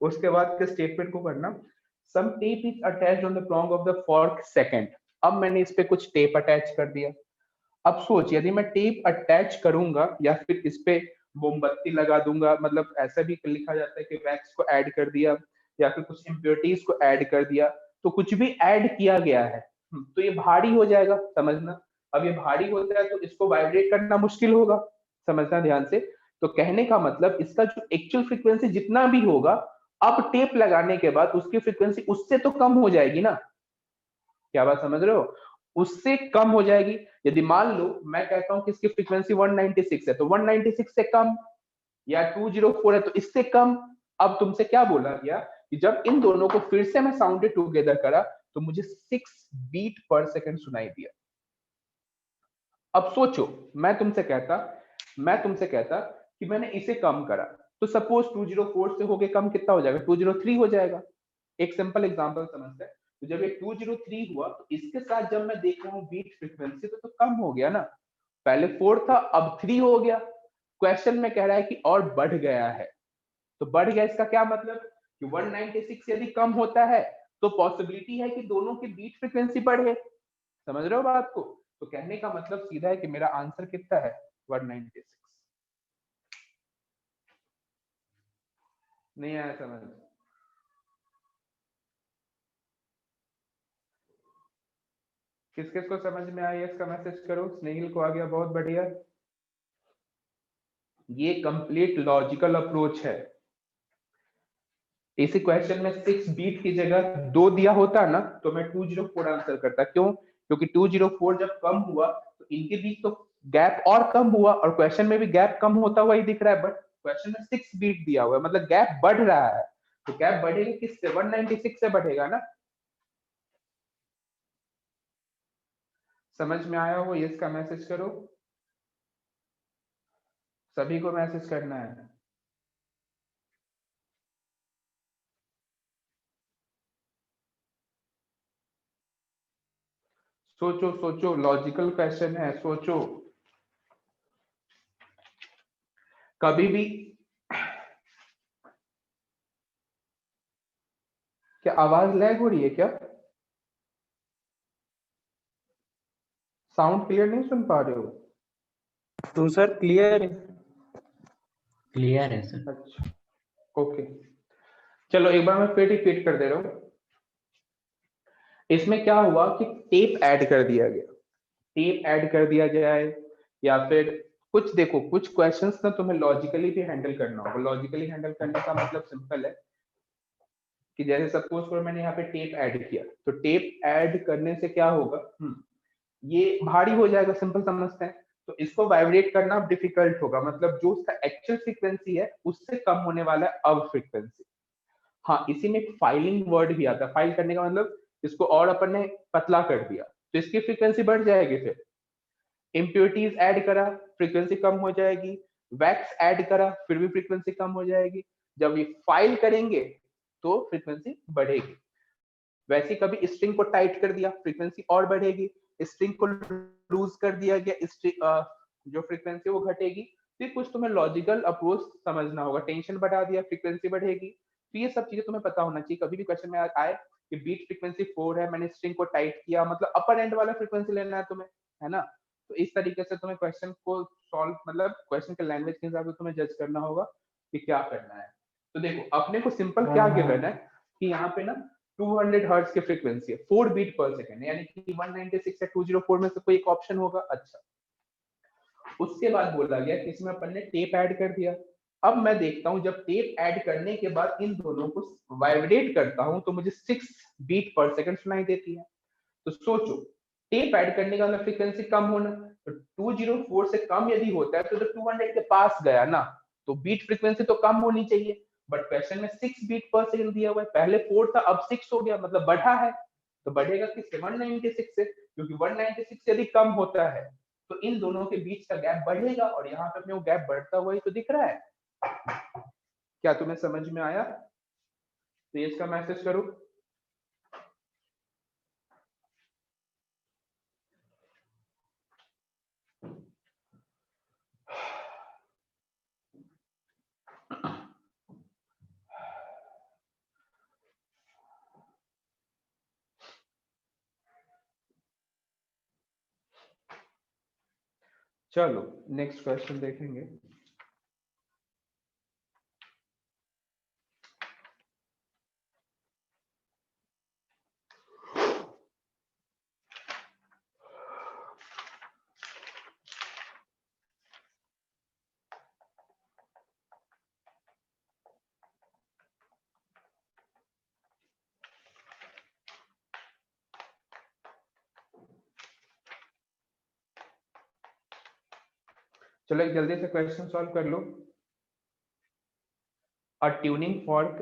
उसके बाद के स्टेटमेंट को करना. Some tape is attached on the prong of the fork second. अब मैंने इस पे कुछ टेप अटैच कर दिया. अब सोच यदि मैं टेप अटैच करूंगा या फिर इस पे मोमबत्ती लगा दूंगा, मतलब ऐसा भी लिखा जाता है कि वैक्स को ऐड कर दिया या फिर कुछ इम्प्योरिटीज को ऐड कर दिया, तो कुछ भी ऐड किया गया है तो ये भारी हो जाएगा. समझना. अब ये भारी होता है तो इसको वाइब्रेट करना मुश्किल होगा. समझना ध्यान से. तो कहने का मतलब इसका जो एक्चुअल फ्रीक्वेंसी जितना भी होगा, अब टेप लगाने के बाद उसकी फ्रीक्वेंसी उससे तो कम हो जाएगी ना. क्या बात समझ रहे हो. उससे कम हो जाएगी. यदि मान लो मैं कहता हूं कि इसकी फ्रीक्वेंसी 196 है, तो 196 से कम, या 204 है तो इससे कम. अब तुमसे क्या बोला गया कि जब इन दोनों को फिर से मैं साउंडेड टुगेदर करा तो मुझे 6 बीट पर सेकंड सुनाई दिया. अब सोचो मैं तुमसे कहता कि मैंने इसे कम करा, तो सपोज 204 से होके कम कितना हो जाएगा, 203 हो जाएगा. एक सिंपल एग्जांपल समझते हैं. तो जब ये 203 हुआ तो इसके साथ जब मैं देख रहा हूँ बीट फ्रीक्वेंसी तो कम हो गया ना. पहले 4 था अब 3 हो गया. क्वेश्चन में कह रहा है कि और बढ़ गया है, तो बढ़ गया इसका क्या मतलब कि 196 यदि कम होता है तो पॉसिबिलिटी है कि दोनों की बीट फ्रीक्वेंसी बढ़े। समझ रहे हो बात को? तो कहने का मतलब सीधा है कि मेरा आंसर कितना है 196। नहीं आया समझ? किस किस को समझ में आया इसका मैसेज करो। स्नेहिल को आ गया, बहुत बढ़िया। ये कंप्लीट लॉजिकल अप्रोच है। इसी क्वेश्चन में 6 बीट की जगह 2 दिया होता ना तो मैं 204 आंसर करता। क्यों? क्योंकि 204 जब कम हुआ तो इनके बीच तो गैप और कम हुआ, और क्वेश्चन में भी गैप कम होता हुआ ही दिख रहा है, बट क्वेश्चन में 6 बीट दिया हुआ है, मतलब गैप बढ़ रहा है। तो गैप बढ़ेगा किससे? 196 से बढ़ेगा ना। समझ में आया हो? इसका मैसेज करो, सभी को मैसेज करना है। सोचो सोचो, लॉजिकल क्वेश्चन है, सोचो। कभी भी क्या आवाज लैग हो रही है क्या? साउंड क्लियर नहीं सुन पा रहे हो? तो सर क्लियर है। क्लियर है सर। अच्छा, ओके। चलो एक बार मैं फिर रिपीट कर दे रहा हूँ। इसमें क्या हुआ कि टेप ऐड कर दिया गया। टेप ऐड कर दिया जाए या फिर कुछ, देखो कुछ क्वेश्चंस ना तुम्हें लॉजिकली भी हैंडल करना होगा। लॉजिकली हैंडल करने का मतलब सिंपल है कि जैसे सपोज करो मैंने यहाँ पे टेप ऐड किया, तो टेप ऐड करने से क्या होगा, ये भारी हो जाएगा, सिंपल समझते हैं। तो इसको वाइब्रेट करना डिफिकल्ट होगा, मतलब जो उसका एक्चुअल फ्रीक्वेंसी है उससे कम होने वाला है अब फ्रीक्वेंसी। हाँ, इसी में एक फाइलिंग वर्ड भी आता है। फाइल करने का मतलब इसको और अपन ने पतला कर दिया तो इसकी फ्रीक्वेंसी बढ़ जाएगी। फिर इम्प्योरिटीज ऐड करा, फ्रीक्वेंसी कम हो जाएगी। वैक्स ऐड करा, फिर भी फ्रीक्वेंसी कम हो जाएगी। जब ये फाइल करेंगे तो फ्रीक्वेंसी बढ़ेगी। वैसे कभी स्ट्रिंग को टाइट कर दिया, फ्रीक्वेंसी और बढ़ेगी। स्ट्रिंग को लूज कर दिया गया, जो फ्रीक्वेंसी वो घटेगी। तो कुछ तुम्हें लॉजिकल अप्रोच समझना होगा। टेंशन बढ़ा दिया, फ्रीक्वेंसी बढ़ेगी। तो ये सब चीजें तुम्हें पता होना चाहिए। कभी भी क्वेश्चन में आए कि बीट फ्रीक्वेंसी 4 है, मैंने स्ट्रिंग को टाइट किया, मतलब अपर एंड वाला फ्रीक्वेंसी लेना है तुम्हें, है ना। तो इस तरीके से तुम्हें क्वेश्चन को सॉल्व, मतलब क्वेश्चन के लैंग्वेज के हिसाब से तुम्हें जज करना होगा कि क्या करना है। तो देखो अपने को सिंपल क्या गिवन है कि यहाँ पे ना 200 हर्ट्ज की फ्रीक्वेंसी है, 4 बीट पर सेकंड, यानी कि 196 या 204 में से कोई एक ऑप्शन होगा। अच्छा, उसके बाद बोला गया कि इसमें अपन ने टेप ऐड कर दिया। अब मैं देखता हूं जब टेप ऐड करने के बाद इन दोनों को वाइब्रेट करता हूं तो मुझे 6 बीट पर सेकंड सुनाई देती है। तो सोचो, टेप ऐड करने का मतलब फ्रीक्वेंसी कम होना, तो 204 से कम यदि होता है तो 200 के पास गया ना, तो बीट फ्रीक्वेंसी तो कम होनी चाहिए। बट क्वेश्चन में 6 बीट पर सेकंड दिया हुआ है, पहले 4 था अब 6 हो गया, मतलब बढ़ा है। तो बढ़ेगा किससे? 196 से, क्योंकि 196 यदि कम होता है तो इन दोनों के बीच का गैप बढ़ेगा, और यहाँ पे अपने वो गैप बढ़ता हुआ ही तो दिख रहा है। क्या तुम्हें समझ में आया? तो ये इसका मैसेज करो। चलो नेक्स्ट क्वेश्चन देखेंगे। चलो एक जल्दी से क्वेश्चन सॉल्व कर लो। A tuning fork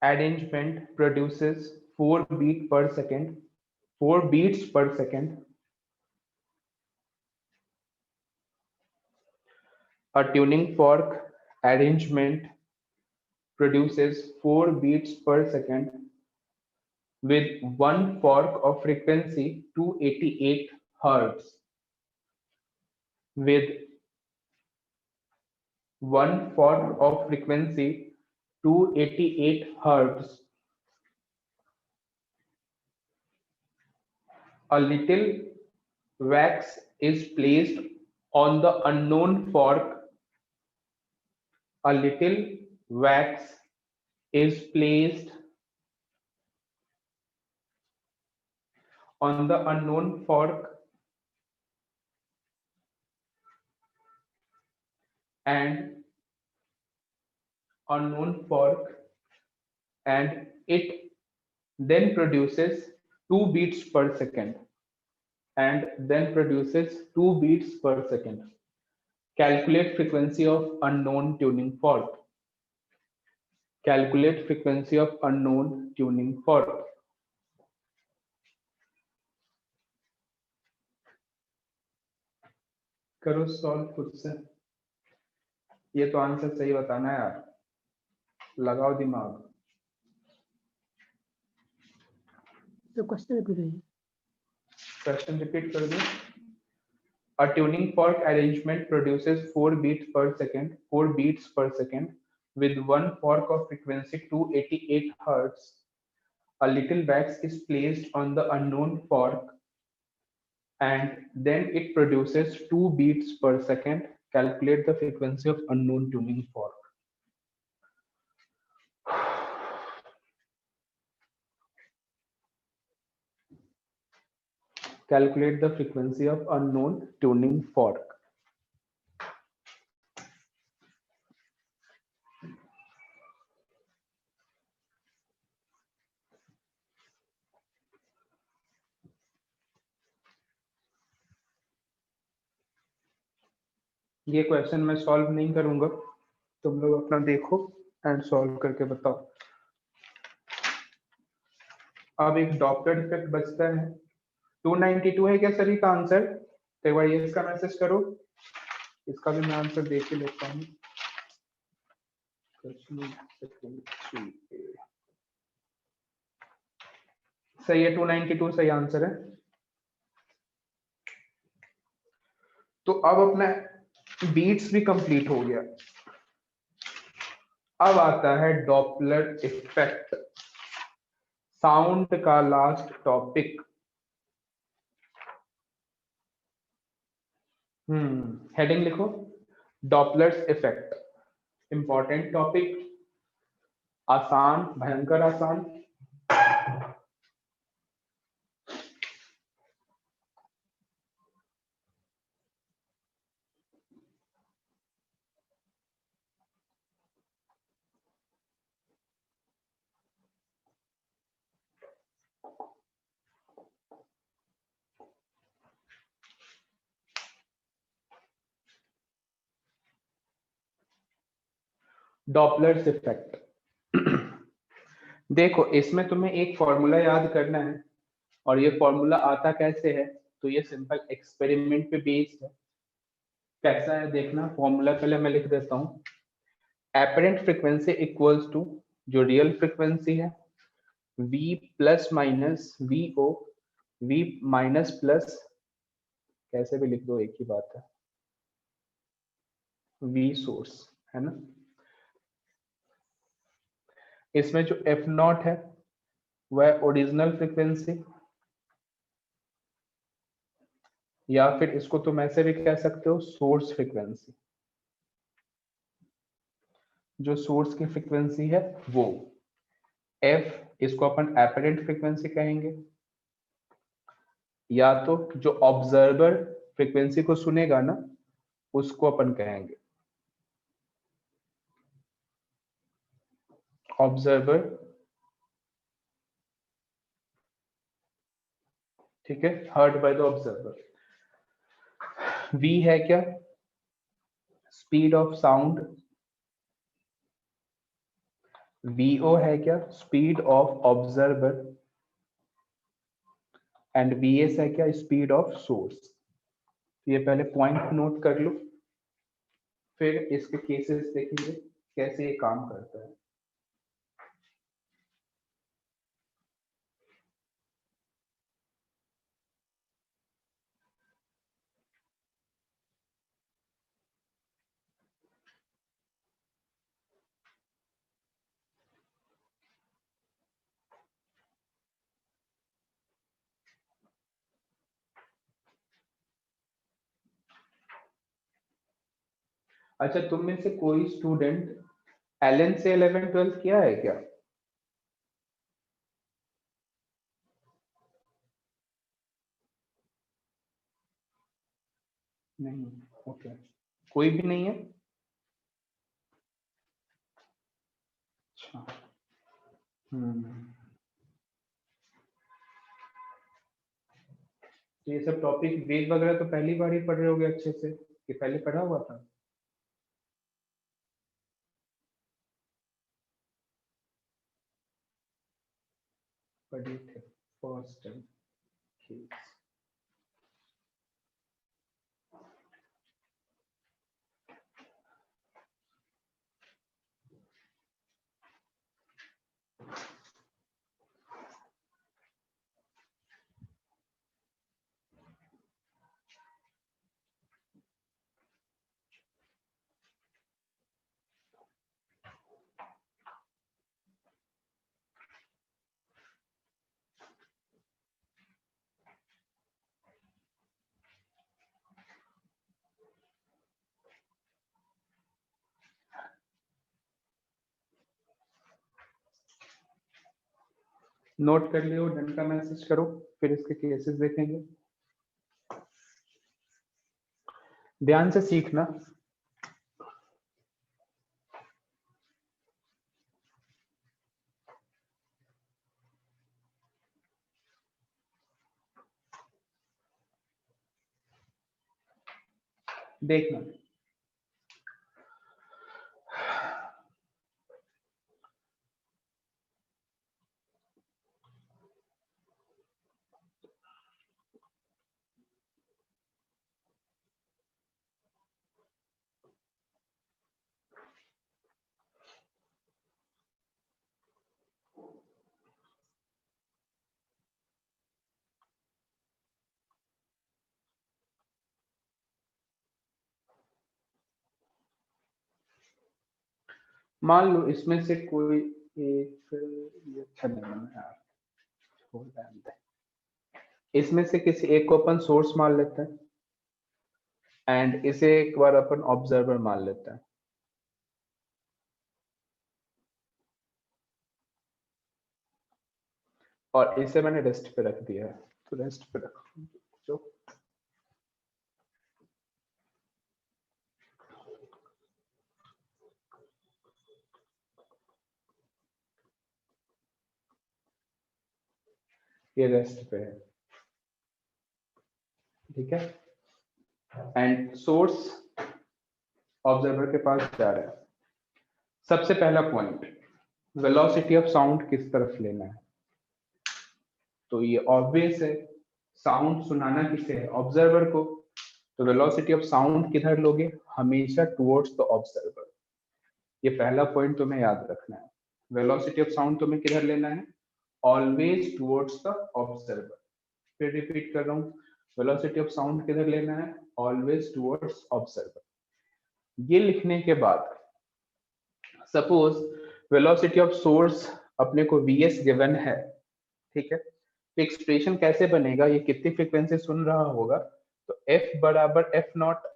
arrangement produces 4 beat per second, 4 beats per second. A tuning fork arrangement produces 4 beats per second with one fork of frequency 288 hertz with one fork of frequency 288 hertz, a little wax is placed on the unknown fork. A little wax is placed on the unknown fork and it then produces 2 beats per second Calculate frequency of unknown tuning fork. Calculate frequency of unknown tuning fork. करो solve खुद से। ये तो answer सही बताना है यार, लगाओ दिमाग। तो क्वेश्चन रिपीट है। क्वेश्चन रिपीट कर दो। A tuning fork arrangement produces 4 beats per second with one fork of frequency 288 Hz. A little wax is placed on the unknown fork and then it produces 2 beats per second. Calculate the frequency of unknown tuning fork. Calculate the frequency of unknown tuning fork. ये question मैं solve नहीं करूंगा, तुम लोग अपना देखो and solve करके बताओ। अब एक डॉपलर इफेक्ट बचता है। 292 है क्या सर का आंसर? तो एक बार ये इसका मैसेज करो, इसका भी मैं आंसर देख के लेता हूँ। सही है, 292 सही आंसर है। तो अब अपना बीट्स भी कंप्लीट हो गया। अब आता है डॉपलर इफेक्ट, साउंड का लास्ट टॉपिक। हेडिंग लिखो, डॉपलर्स इफेक्ट। इंपॉर्टेंट टॉपिक, आसान, भयंकर आसान। Doppler's effect. देखो इसमें तुम्हें एक फॉर्मूला याद करना है, और ये फॉर्मूला आता कैसे है, तो ये सिंपल एक्सपेरिमेंट पे बेस्ड है। कैसा है देखना, फॉर्मूला पहले मैं लिख देता हूँ। एपरेंट फ्रीक्वेंसी इक्वल्स टू, जो रियल फ्रीक्वेंसी है, V plus minus VO, V minus plus, कैसे भी लिख दो एक ही बात है, V सोर्स है ना। इसमें जो F0 है वह ओरिजिनल फ्रीक्वेंसी, या फिर इसको तुम ऐसे भी कह सकते हो सोर्स फ्रीक्वेंसी। जो सोर्स की फ्रीक्वेंसी है वो F, इसको अपन एपरेंट फ्रीक्वेंसी कहेंगे, या तो जो ऑब्जर्वर फ्रीक्वेंसी को सुनेगा ना उसको अपन कहेंगे ऑब्जर्वर। ठीक है, heard by the observer. V है क्या, स्पीड ऑफ साउंड। VO है क्या, speed of observer. And VS है क्या, स्पीड ऑफ सोर्स। ये पहले पॉइंट नोट कर लो, फिर इसके केसेस देखेंगे कैसे ये काम करता है। अच्छा, तुम में से कोई स्टूडेंट एलन से 11th-12th किया है क्या? नहीं, ओके, कोई भी नहीं है। अच्छा, तो ये सब टॉपिक वेव वगैरह तो पहली बार ही पढ़ रहे होगे अच्छे से, कि पहले पढ़ा हुआ था? पढ़े थे फर्स्ट टाइम? नोट कर लियो, डन का मैसेज करो, फिर इसके केसेस देखेंगे। ध्यान से सीखना। देखना, मान लो इसमें से कोई एक, ये अच्छा नहीं है यार, छोड़ दे। इसमें से किसी एक को अपन सोर्स मान लेते हैं, एंड इसे एक बार अपन ऑब्जर्वर मान लेते हैं। और इसे मैंने रेस्ट पे रख दिया है, तो रेस्ट पे रख जो ये रेस्ट पे है, ठीक है। एंड सोर्स ऑब्जर्वर के पास जा रहा है। सबसे पहला पॉइंट, वेलोसिटी ऑफ साउंड किस तरफ लेना है? तो ये ऑब्वियस है, साउंड सुनाना किसे है? ऑब्जर्वर को। तो वेलोसिटी ऑफ साउंड किधर लोगे? हमेशा टुवर्ड्स द ऑब्जर्वर। ये पहला पॉइंट तुम्हें याद रखना है। वेलोसिटी ऑफ साउंड तुम्हें किधर लेना है? Always towards the observer. फिर रिपीट कर रहा हूँ, वेलोसिटी ऑफ साउंड किधर लेना है? Always towards observer. ये लिखने के बाद सपोज वेलोसिटी ऑफ सोर्स अपने को vs गिवन है, ठीक है। तो एक्सप्रेशन कैसे बनेगा? ये कितनी फ्रीक्वेंसी सुन रहा होगा, तो f बराबर f नॉट,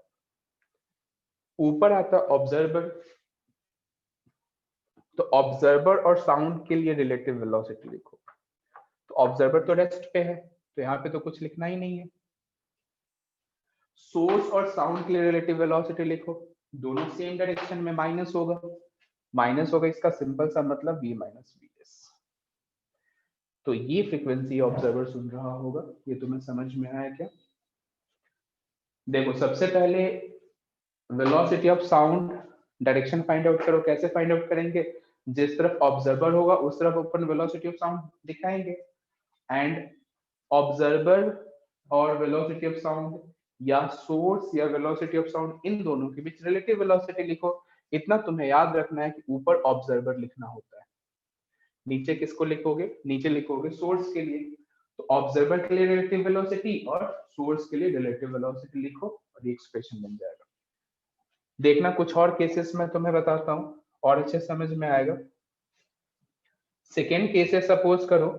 ऊपर आता ऑब्जर्वर, तो ऑब्जर्वर और साउंड के लिए रिलेटिव वेलोसिटी लिखो। तो ऑब्जर्वर तो रेस्ट पे है, तो यहाँ पे तो कुछ लिखना ही नहीं है। सोर्स और साउंड के लिए रिलेटिव वेलोसिटी लिखो, दोनों सेम डायरेक्शन में माइनस होगा, माइनस होगा, इसका सिंपल सा मतलब v माइनस vs। तो ये फ्रीक्वेंसी ऑब्जर्वर सुन रहा होगा। ये तुम्हें समझ में आया क्या? देखो, सबसे पहले velocity of sound direction find out करो। कैसे फाइंड आउट करेंगे? जिस तरफ ऑब्जर्वर होगा उस तरफ अपन वेलोसिटी ऑफ साउंड दिखाएंगे, एंड ऑब्जर्वर और वेलोसिटी ऑफ साउंड या सोर्स या वेलोसिटी ऑफ साउंड, इन दोनों के बीच रिलेटिव वेलोसिटी लिखो। इतना तुम्हें याद रखना है कि ऊपर ऑब्जर्वर लिखना होता है, नीचे किसको लिखोगे? नीचे लिखोगे सोर्स के लिए। तो ऑब्जर्वर के लिए रिलेटिव वेलोसिटी और सोर्स के लिए रिलेटिव वेलोसिटी लिखो और ये एक्सप्रेशन बन जाएगा। देखना, कुछ और केसेस में तुम्हें बताता हूं और अच्छे समझ में आएगा। सेकेंड केसेस सपोज करो,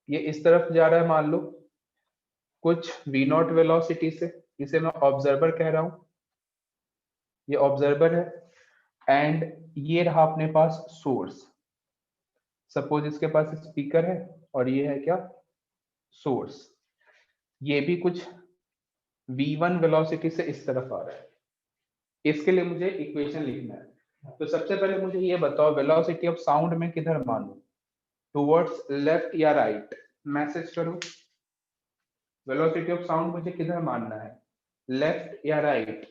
ये इस तरफ जा रहा है मान लो कुछ v नॉट वेलोसिटी से, इसे मैं ऑब्जर्वर कह रहा हूं, ये ऑब्जर्वर है एंड ये रहा अपने पास सोर्स। सपोज इसके पास स्पीकर है और ये है क्या, सोर्स। ये भी कुछ v1 वेलोसिटी से इस तरफ आ रहा है। इसके लिए मुझे इक्वेशन लिखना है। तो सबसे पहले मुझे ये बताओ वेलोसिटी ऑफ साउंड में किधर मानूं, टुवर्ड्स लेफ्ट या राइट? मैसेज करो, वेलोसिटी ऑफ साउंड मुझे किधर मानना है, लेफ्ट या राइट?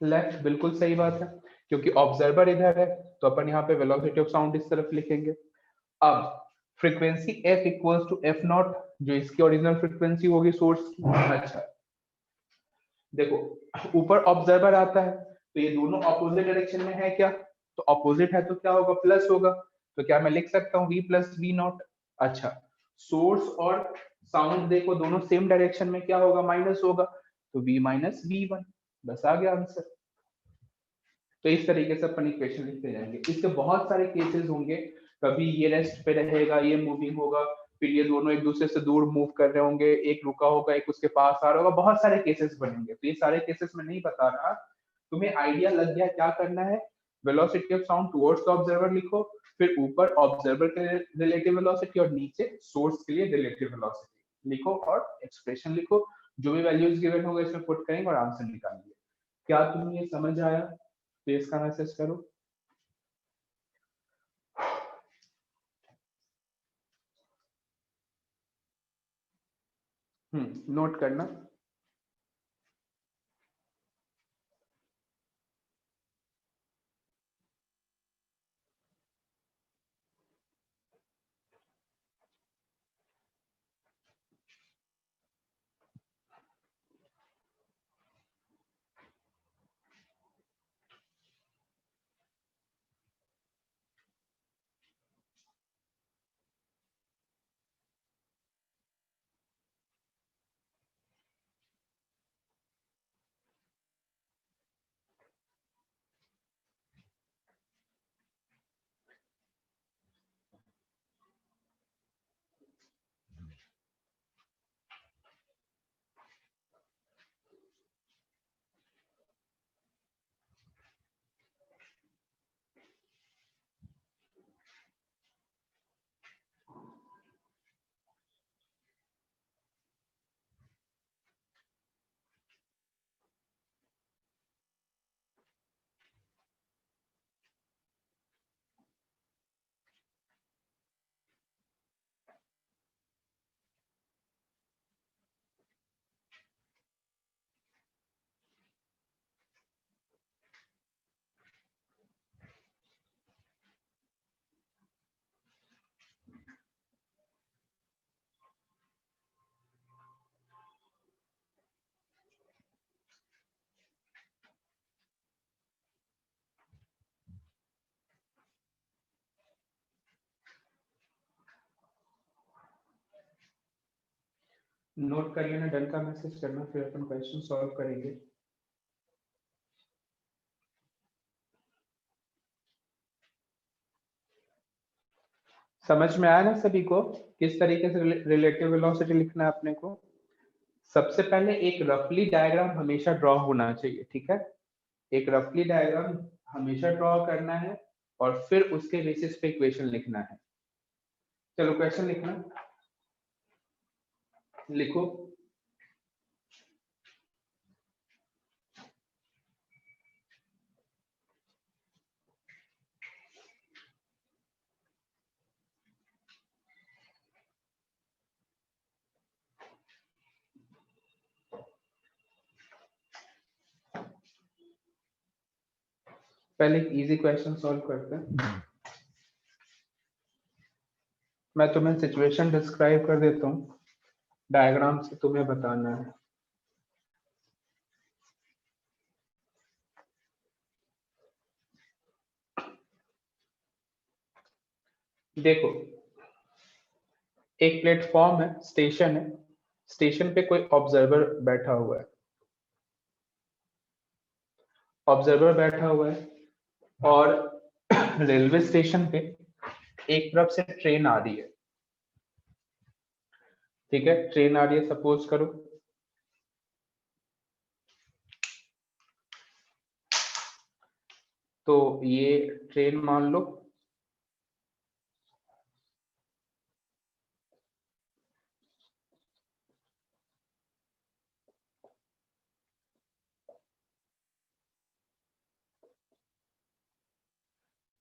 लेफ्ट, बिल्कुल सही बात है, क्योंकि ऑब्जर्वर इधर है तो अपन यहाँ पे वेलोसिटी ऑफ साउंड इस तरफ लिखेंगे। अब frequency f equals to F naught, जो इसकी ओरिजिनल फ्रीक्वेंसी होगी सोर्स की। अच्छा देखो, ऊपर ऑब्जर्वर आता है तो ये दोनों ऑपोजिट डायरेक्शन में है क्या, तो ऑपोजिट है तो क्या होगा, प्लस होगा। तो क्या मैं लिख सकता हूँ v प्लस वी नॉट? अच्छा, सोर्स और साउंड देखो दोनों सेम डायरेक्शन में, क्या होगा, माइनस होगा, तो v माइनस वी वन। बस आ गया आंसर। तो इस तरीके से अपन इक्वेशन लिखते जाएंगे। इसके बहुत सारे केसेस होंगे, कभी ये रेस्ट पे रहेगा, ये मूविंग होगा, फिर ये दोनों एक दूसरे से दूर मूव कर रहे होंगे, एक रुका होगा एक उसके पास आ रहा होगा, बहुत सारे केसेस बनेंगे। तो ये सारे केसेस मैं नहीं बता रहा, तुम्हें आइडिया लग गया क्या करना है। Velocity of sound towards the observer लिखो, फिर ऊपर ऑब्जर्वर के लिए रिलेटिव वेलोसिटी और नीचे सोर्स के लिए रिलेटिव वेलोसिटी लिखो और एक्सप्रेशन लिखो। जो भी वैल्यूज गिवन होगा इसमें पुट करेंगे और आंसर निकालेंगे। क्या तुम्हें ये समझ आया? तो इसका मैसेज करो। नोट करना। नोट कर लेना, डन का मैसेज करना, फिर अपन क्वेश्चन सॉल्व करेंगे। समझ में आया ना सभी को किस तरीके से रिलेटिव वेलोसिटी लिखना है अपने को? सबसे पहले एक रफली डायग्राम हमेशा ड्रॉ होना चाहिए, ठीक है? एक रफली डायग्राम हमेशा ड्रॉ करना है और फिर उसके बेसिस पे इक्वेशन लिखना है। चलो क्वेश्चन लिखना, लिखो। पहले एक इजी क्वेश्चन सॉल्व करते हैं। मैं तुम्हें सिचुएशन डिस्क्राइब कर देता हूँ, डायग्राम से तुम्हें बताना है। देखो, एक प्लेटफॉर्म है, स्टेशन है, स्टेशन पे कोई ऑब्जर्वर बैठा हुआ है, ऑब्जर्वर बैठा हुआ है और रेलवे स्टेशन पे एक तरफ से ट्रेन आ रही है, ठीक है? ट्रेन आ रही है, सपोज करो तो ये ट्रेन मान लो,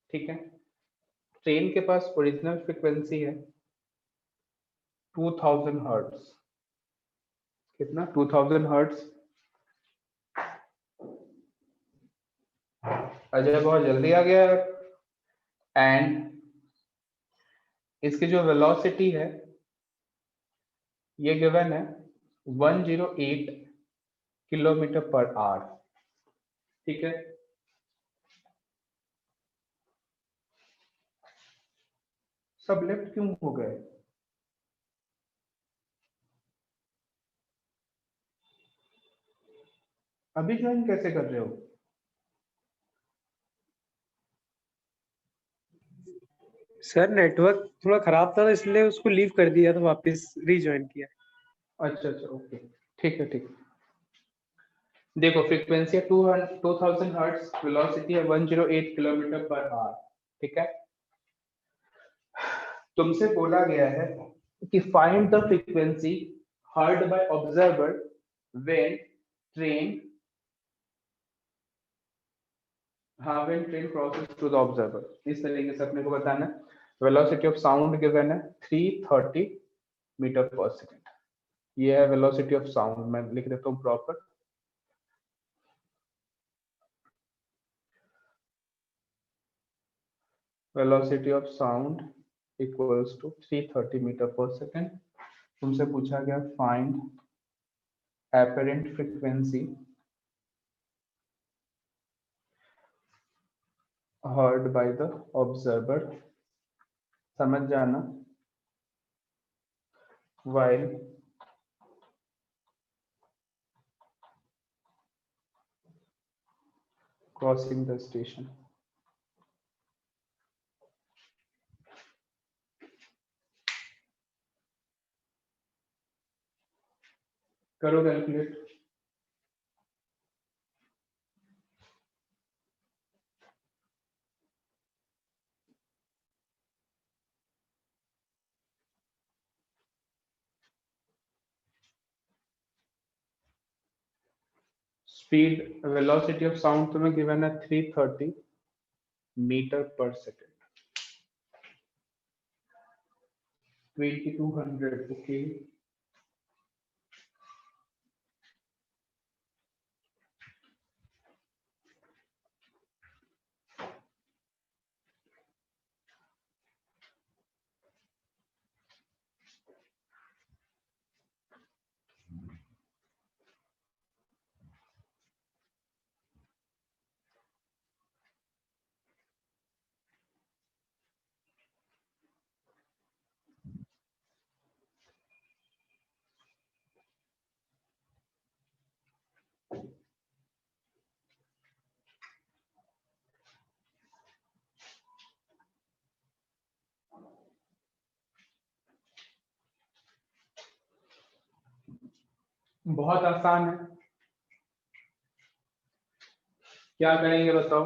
ठीक है। ट्रेन के पास ओरिजिनल फ्रीक्वेंसी है 2000 हर्ट्ज। कितना? 2000 हर्ट्ज। अजय बहुत जल्दी आ गया। एंड इसकी जो वेलोसिटी है ये गिवन है 108 किलोमीटर पर आवर, ठीक है। सब लेफ्ट क्यों हो गए? अभी ज्वाइन कैसे कर रहे हो? सर नेटवर्क थोड़ा खराब था तो इसलिए उसको लीव कर दिया तो वापस रीजॉइन किया। अच्छा अच्छा, ओके, ठीक है ठीक। देखो फ्रीक्वेंसी है 2000 हर्ट्ज, वेलोसिटी है 108 किलोमीटर पर आवर, ठीक है। तुमसे बोला गया है कि find the frequency heard by observer when train when train crosses to the observer. इस तरीके से अपने को बताना है। वेलोसिटी ऑफ साउंड गिवन है 330 मीटर पर सेकंड। ये है वेलोसिटी ऑफ साउंड, मैं लिख देता हूँ proper. Velocity of sound equals to 330 metre पर सेकंड। तुमसे पूछा गया find apparent frequency heard by the observer, समझ जाना, while crossing the station। करो calculate. Speed velocity of sound तुम्हें गिवन है 330 मीटर पर सेकेंड, 2200, ओके। बहुत आसान है, क्या करेंगे बताओ।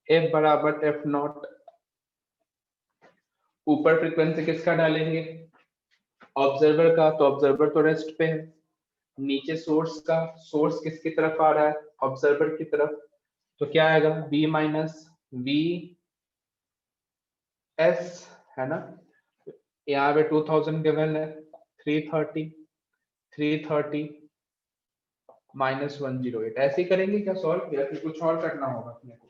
F बराबर एफ नॉट, ऊपर फ्रीक्वेंसी किसका डालेंगे? ऑब्जर्वर का, तो ऑब्जर्वर तो रेस्ट पे है। नीचे सोर्स का, सोर्स किसकी तरफ आ रहा है? ऑब्जर्वर की तरफ। तो क्या आएगा? V माइनस वी एस, है ना। यहाँ पे 2000 गिवन है, 330 माइनस 108। ऐसे ही करेंगे क्या सॉल्व, या फिर कुछ और करना होगा अपने को?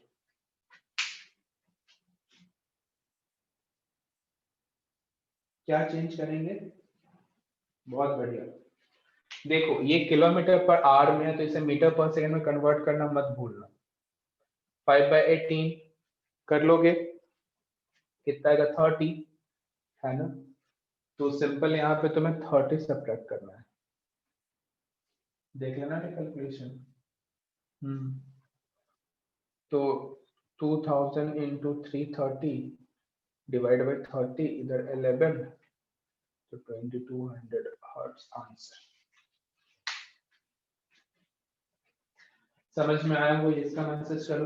क्या चेंज करेंगे? बहुत बढ़िया। देखो ये किलोमीटर पर आवर में है तो इसे मीटर पर सेकंड में कन्वर्ट करना मत भूलना। 5/18 कर लोगे, कितना आएगा? 30, है ना। तो सिंपल यहाँ पे तुम्हें 30 सब्ट्रैक्ट करना है, देख लेना कैलकुलेशन। तो 2000 इंटू 330 डिवाइड बाई 30, इधर 11, तो 2200 हर्ट्ज आंसर। समझ में आया वो? इसका मैसेज करो।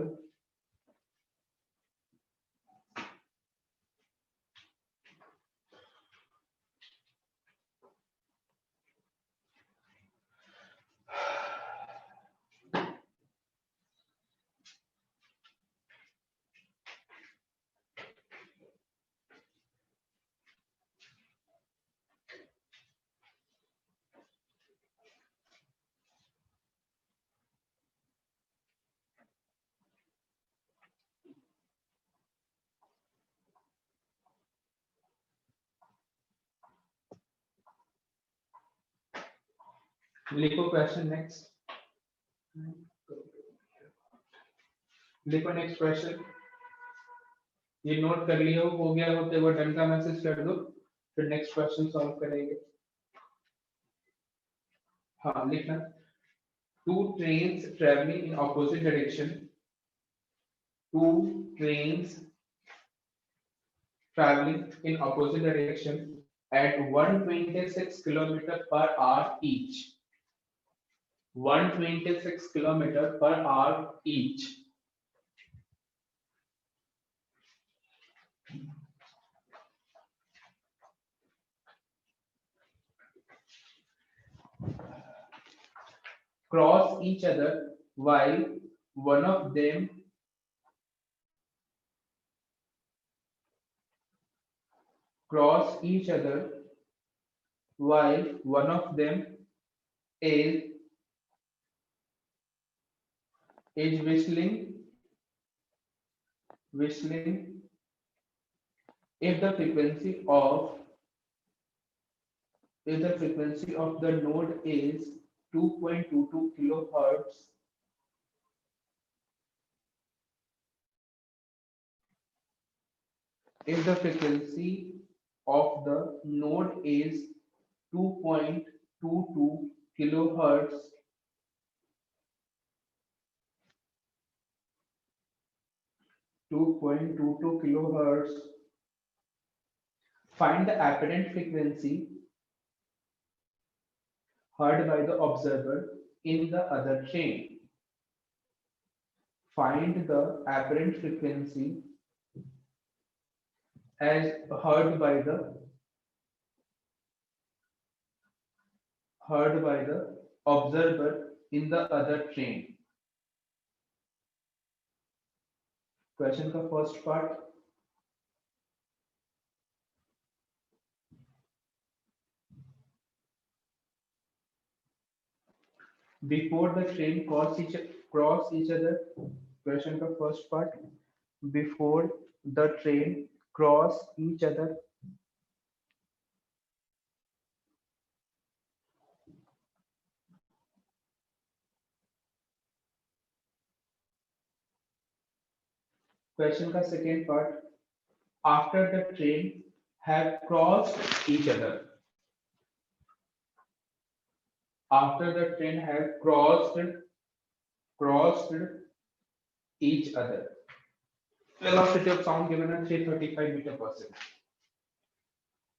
लिखो क्वेश्चन नेक्स्ट, लिखो नेक्स्ट क्वेश्चन। ये नोट कर लियो, हो गया हो तो वो डन का मैसेज कर दो, फिर नेक्स्ट क्वेश्चन सॉल्व करेंगे। हाँ लिखना, two trains travelling in opposite direction, two trains traveling in opposite direction at 126 km per hour each, 126 km per hour each. Cross each other while one of them cross each other while one of them is whistling if the frequency of the node is 2.22 kilohertz, if the frequency of the node is 2.22 kilohertz, find the apparent frequency heard by the observer in the other chain. Find the apparent frequency as heard by the observer in the other chain. Question का first part, before the train cross each other. Question का first part, before the train cross each other. Question का second part, after the train have crossed each other. After the train have crossed each other. Velocity of sound given at 335 meter per second.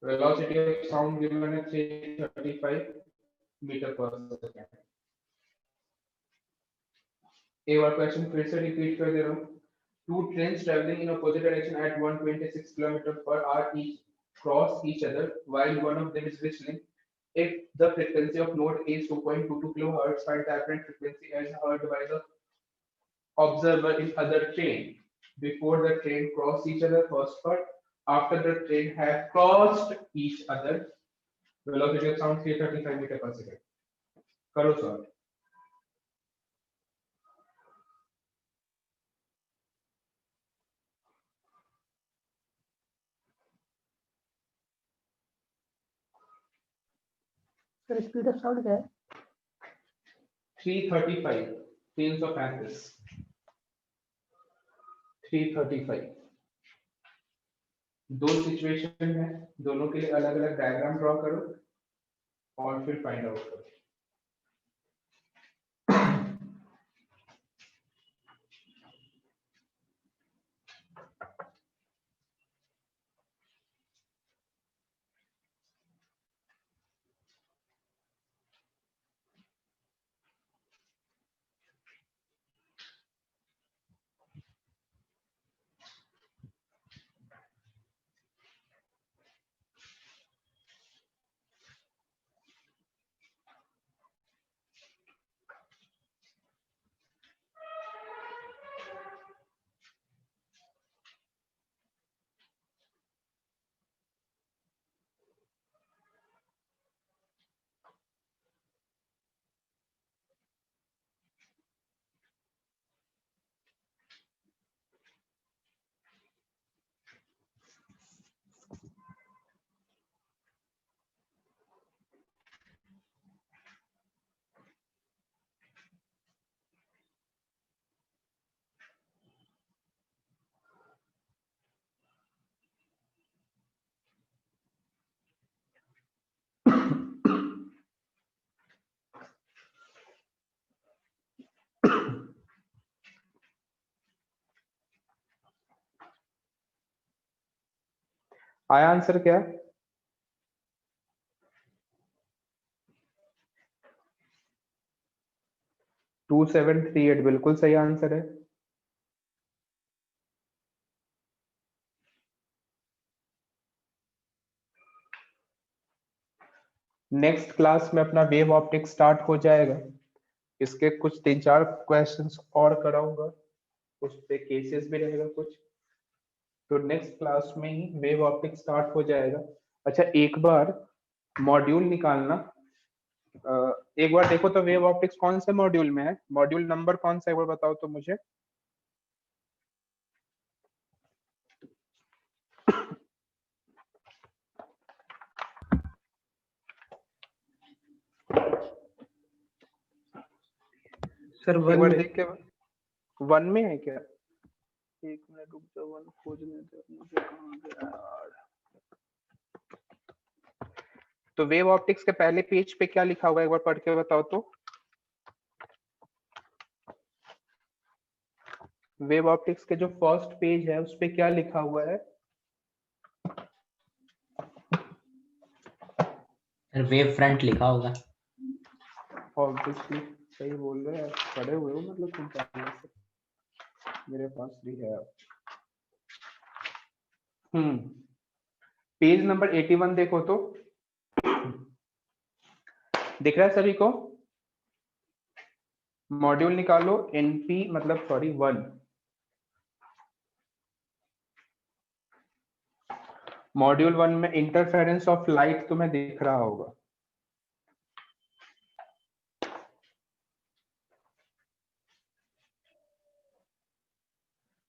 Velocity of sound given at 335 meter per second. एक बार question फिर से repeat कर दे रहा हूँ। Two trains traveling in opposite direction at 126 km per hour each cross each other while one of them is whistling. If the frequency of node is 2.22 kilohertz, find the apparent frequency as heard by the observer in other train. Before the train cross each other, first part. After the train have crossed each other, velocity of sound 335 meter per second. करो solve. Sir speed of sound क्या है? 335 trains of axis, 335। दो situation है, दोनों के लिए अलग अलग डायग्राम ड्रॉ करो और फिर फाइंड आउट करो। आया आंसर क्या? टू 738 बिल्कुल सही आंसर है। नेक्स्ट क्लास में अपना वेव ऑप्टिक्स स्टार्ट हो जाएगा। इसके कुछ 3-4 क्वेश्चंस और कराऊंगा, उस पे केसेस भी रहेगा कुछ। तो नेक्स्ट क्लास में ही वेव ऑप्टिक्स स्टार्ट हो जाएगा। अच्छा, एक बार मॉड्यूल निकालना, एक बार देखो तो वेव ऑप्टिक्स कौन से मॉड्यूल में है, मॉड्यूल नंबर कौन सा है, एक बार बताओ तो मुझे। सर एक 1 बार में। देख के, 1 में है क्या? एक मिनट रुक जाओ, 1 खोजने दो मुझे, कहाँ गया यार। तो वेव ऑप्टिक्स के पहले पेज पे क्या लिखा हुआ है, एक बार पढ़ के बताओ तो। वेव ऑप्टिक्स के जो फर्स्ट पेज है उस पे क्या लिखा हुआ है? सर वेव फ्रंट लिखा होगा। ऑब्वियसली सही बोल रहे हैं, पढ़े हुए हो मतलब तुम पहले से, मेरे पास भी है। पेज नंबर 81 देखो तो, दिख रहा है सभी को? मॉड्यूल निकालो, एनपी मतलब सॉरी 1। मॉड्यूल 1 में इंटरफेरेंस ऑफ लाइट तुम्हें दिख रहा होगा।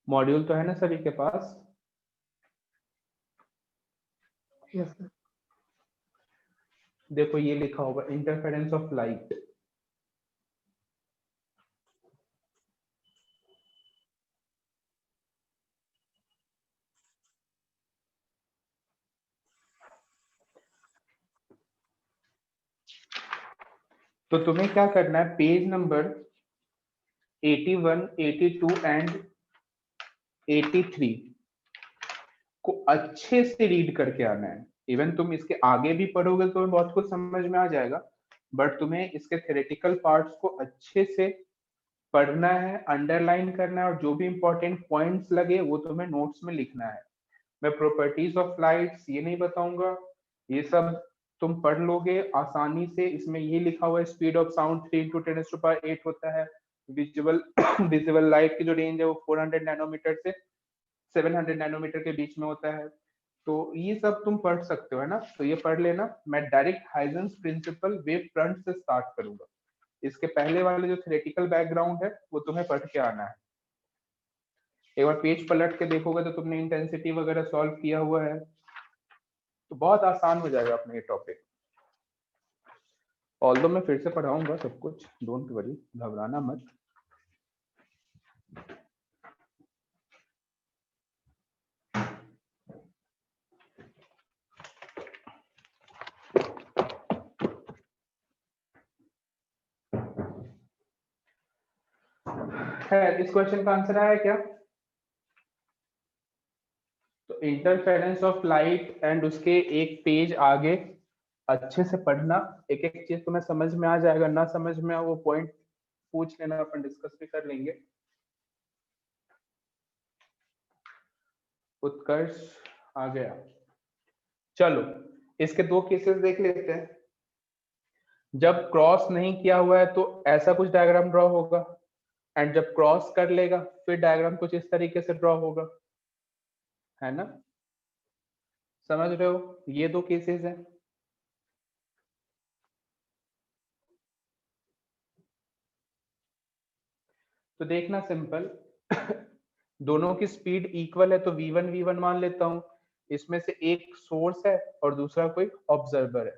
मॉड्यूल तो है ना सभी के पास? Yes sir. देखो ये लिखा होगा इंटरफेरेंस ऑफ लाइट। तो तुम्हें क्या करना है, पेज नंबर 81, 82 एंड 83 को अच्छे से रीड करके आना है। इवन तुम इसके आगे भी पढ़ोगे तो बहुत कुछ समझ में आ जाएगा, बट तुम्हें इसके थ्योरेटिकल पार्ट्स को अच्छे से पढ़ना है, अंडरलाइन करना है, और जो भी इंपॉर्टेंट पॉइंट्स लगे वो तुम्हें नोट्स में लिखना है। मैं प्रॉपर्टीज ऑफ लाइट्स ये नहीं बताऊंगा, ये सब तुम पढ़ लोगे आसानी से। इसमें ये लिखा हुआ है स्पीड ऑफ साउंड 3 × 10⁸ होता है। विजुअल विजिबल लाइट की जो रेंज है वो 400 नैनोमीटर से 700 नैनोमीटर के बीच में होता है। तो ये सब तुम पढ़ सकते हो, है ना? तो ये पढ़ लेना। मैं direct Huygens principle wavefront से स्टार्ट करूंगा। इसके पहले वाले जो थ्योरेटिकल बैकग्राउंड है वो तुम्हें पढ़ के आना है। एक बार पेज पलट के देखोगे तो तुमने इंटेंसिटी वगैरह सॉल्व किया हुआ है, तो बहुत आसान हो जाएगा अपना ये टॉपिक। ऑल्दो मैं फिर से पढ़ाऊंगा सब कुछ, डोंट वरी, घबराना मत। है, इस क्वेश्चन का आंसर आया क्या? तो इंटरफेरेंस ऑफ लाइट एंड उसके एक पेज आगे अच्छे से पढ़ना, एक एक चीज तुम्हें समझ में आ जाएगा, ना समझ में आ वो पॉइंट पूछ लेना, अपन डिस्कस भी कर लेंगे। उत्कर्ष आ गया। चलो इसके 2 केसेस देख लेते हैं। जब क्रॉस नहीं किया हुआ है तो ऐसा कुछ डायग्राम ड्रॉ होगा, एंड जब क्रॉस कर लेगा फिर डायग्राम कुछ इस तरीके से ड्रॉ होगा, है ना? समझ रहे हो? ये 2 केसेस हैं। तो देखना सिंपल, दोनों की स्पीड इक्वल है तो v1 v1 मान लेता हूं। इसमें से एक सोर्स है और दूसरा कोई ऑब्जर्वर है।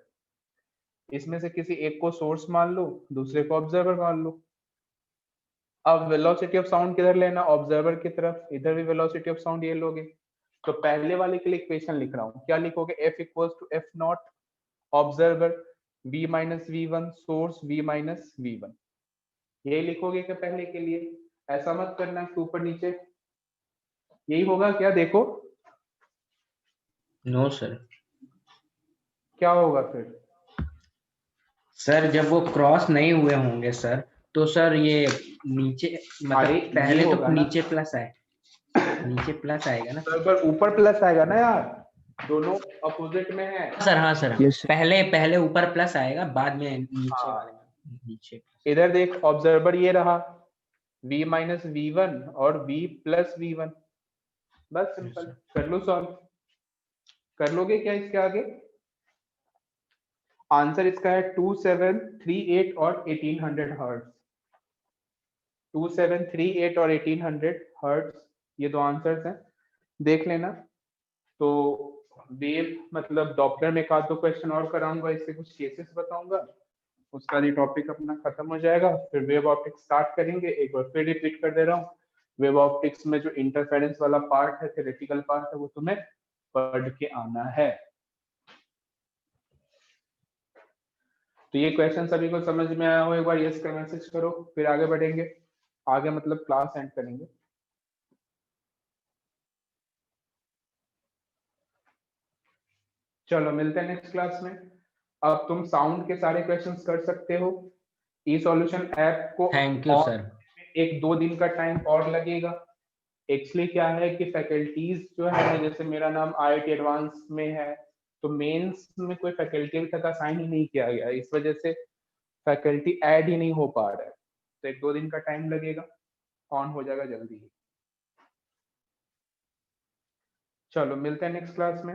इसमें से किसी एक को सोर्स मान लो, दूसरे को ऑब्जर्वर मान लो। अब वेलोसिटी ऑफ साउंड किधर लेना, ऑब्जर्वर की तरफ, इधर भी वेलोसिटी ऑफ साउंड ये लोगे। तो पहले वाले के लिए इक्वेशन लिख रहा हूँ, क्या लिखोगे? F = F0 observer, v - v1 source, v - v1, यही लिखोगे क्या पहले के लिए? ऐसा मत करना कि ऊपर नीचे, यही होगा क्या? देखो नो सर। क्या होगा फिर? सर जब वो क्रॉस नहीं हुए होंगे सर, तो सर ये नीचे अरे, मतलब ये पहले तो होगा ना। नीचे प्लस आए, नीचे प्लस आएगा ना। पर ऊपर प्लस आएगा ना यार, दोनों अपोजिट में है। सर हाँ सर, Yes, sir. पहले पहले ऊपर प्लस आएगा, बाद में नीचे हाँ। वाले में नीचे plus। इधर देख, ऑब्जर्वर ये रहा, v माइनस v1 और v प्लस v1, बस सिंपल। कर लो सॉल्व, कर लोगे क्या इसके आगे? आंसर इसका है 2738 और 1800 हर्ट्ज। 2738 और 1800 हर्ट्ज, ये दो आंसर्स हैं, देख लेना। तो वेव मतलब डॉपलर में का तो क्वेश्चन और कराऊंगा, इससे कुछ केसेस बताऊंगा, उसका ये टॉपिक अपना खत्म हो जाएगा। फिर वेव ऑप्टिक्स स्टार्ट करेंगे। एक बार फिर रिपीट कर दे रहा हूँ, वेव ऑप्टिक्स में जो इंटरफेरेंस वाला पार्ट है, थ्योरेटिकल पार्ट है, वो तुम्हें पढ़ के आना है। तो ये क्वेश्चन सभी को समझ में आया हो, एक बार यस का मैसेज करो, फिर आगे बढ़ेंगे। आगे मतलब क्लास एंड करेंगे। चलो मिलते हैं नेक्स्ट क्लास में। अब तुम साउंड के सारे क्वेश्चंस कर सकते हो। ई सॉल्यूशन ऐप को थैंक यू सर। 1-2 दिन का टाइम और लगेगा। एक्चुअली क्या है कि फैकल्टीज जो है, जैसे मेरा नाम IIT एडवांस में है, तो मेंस में कोई फैकल्टी अभी तक असाइन ही नहीं किया गया, इस वजह से फैकल्टी ऐड ही नहीं हो पा रहा है। तो 1-2 दिन का टाइम लगेगा, ऑन हो जाएगा जल्दी ही। चलो मिलते हैं नेक्स्ट क्लास में।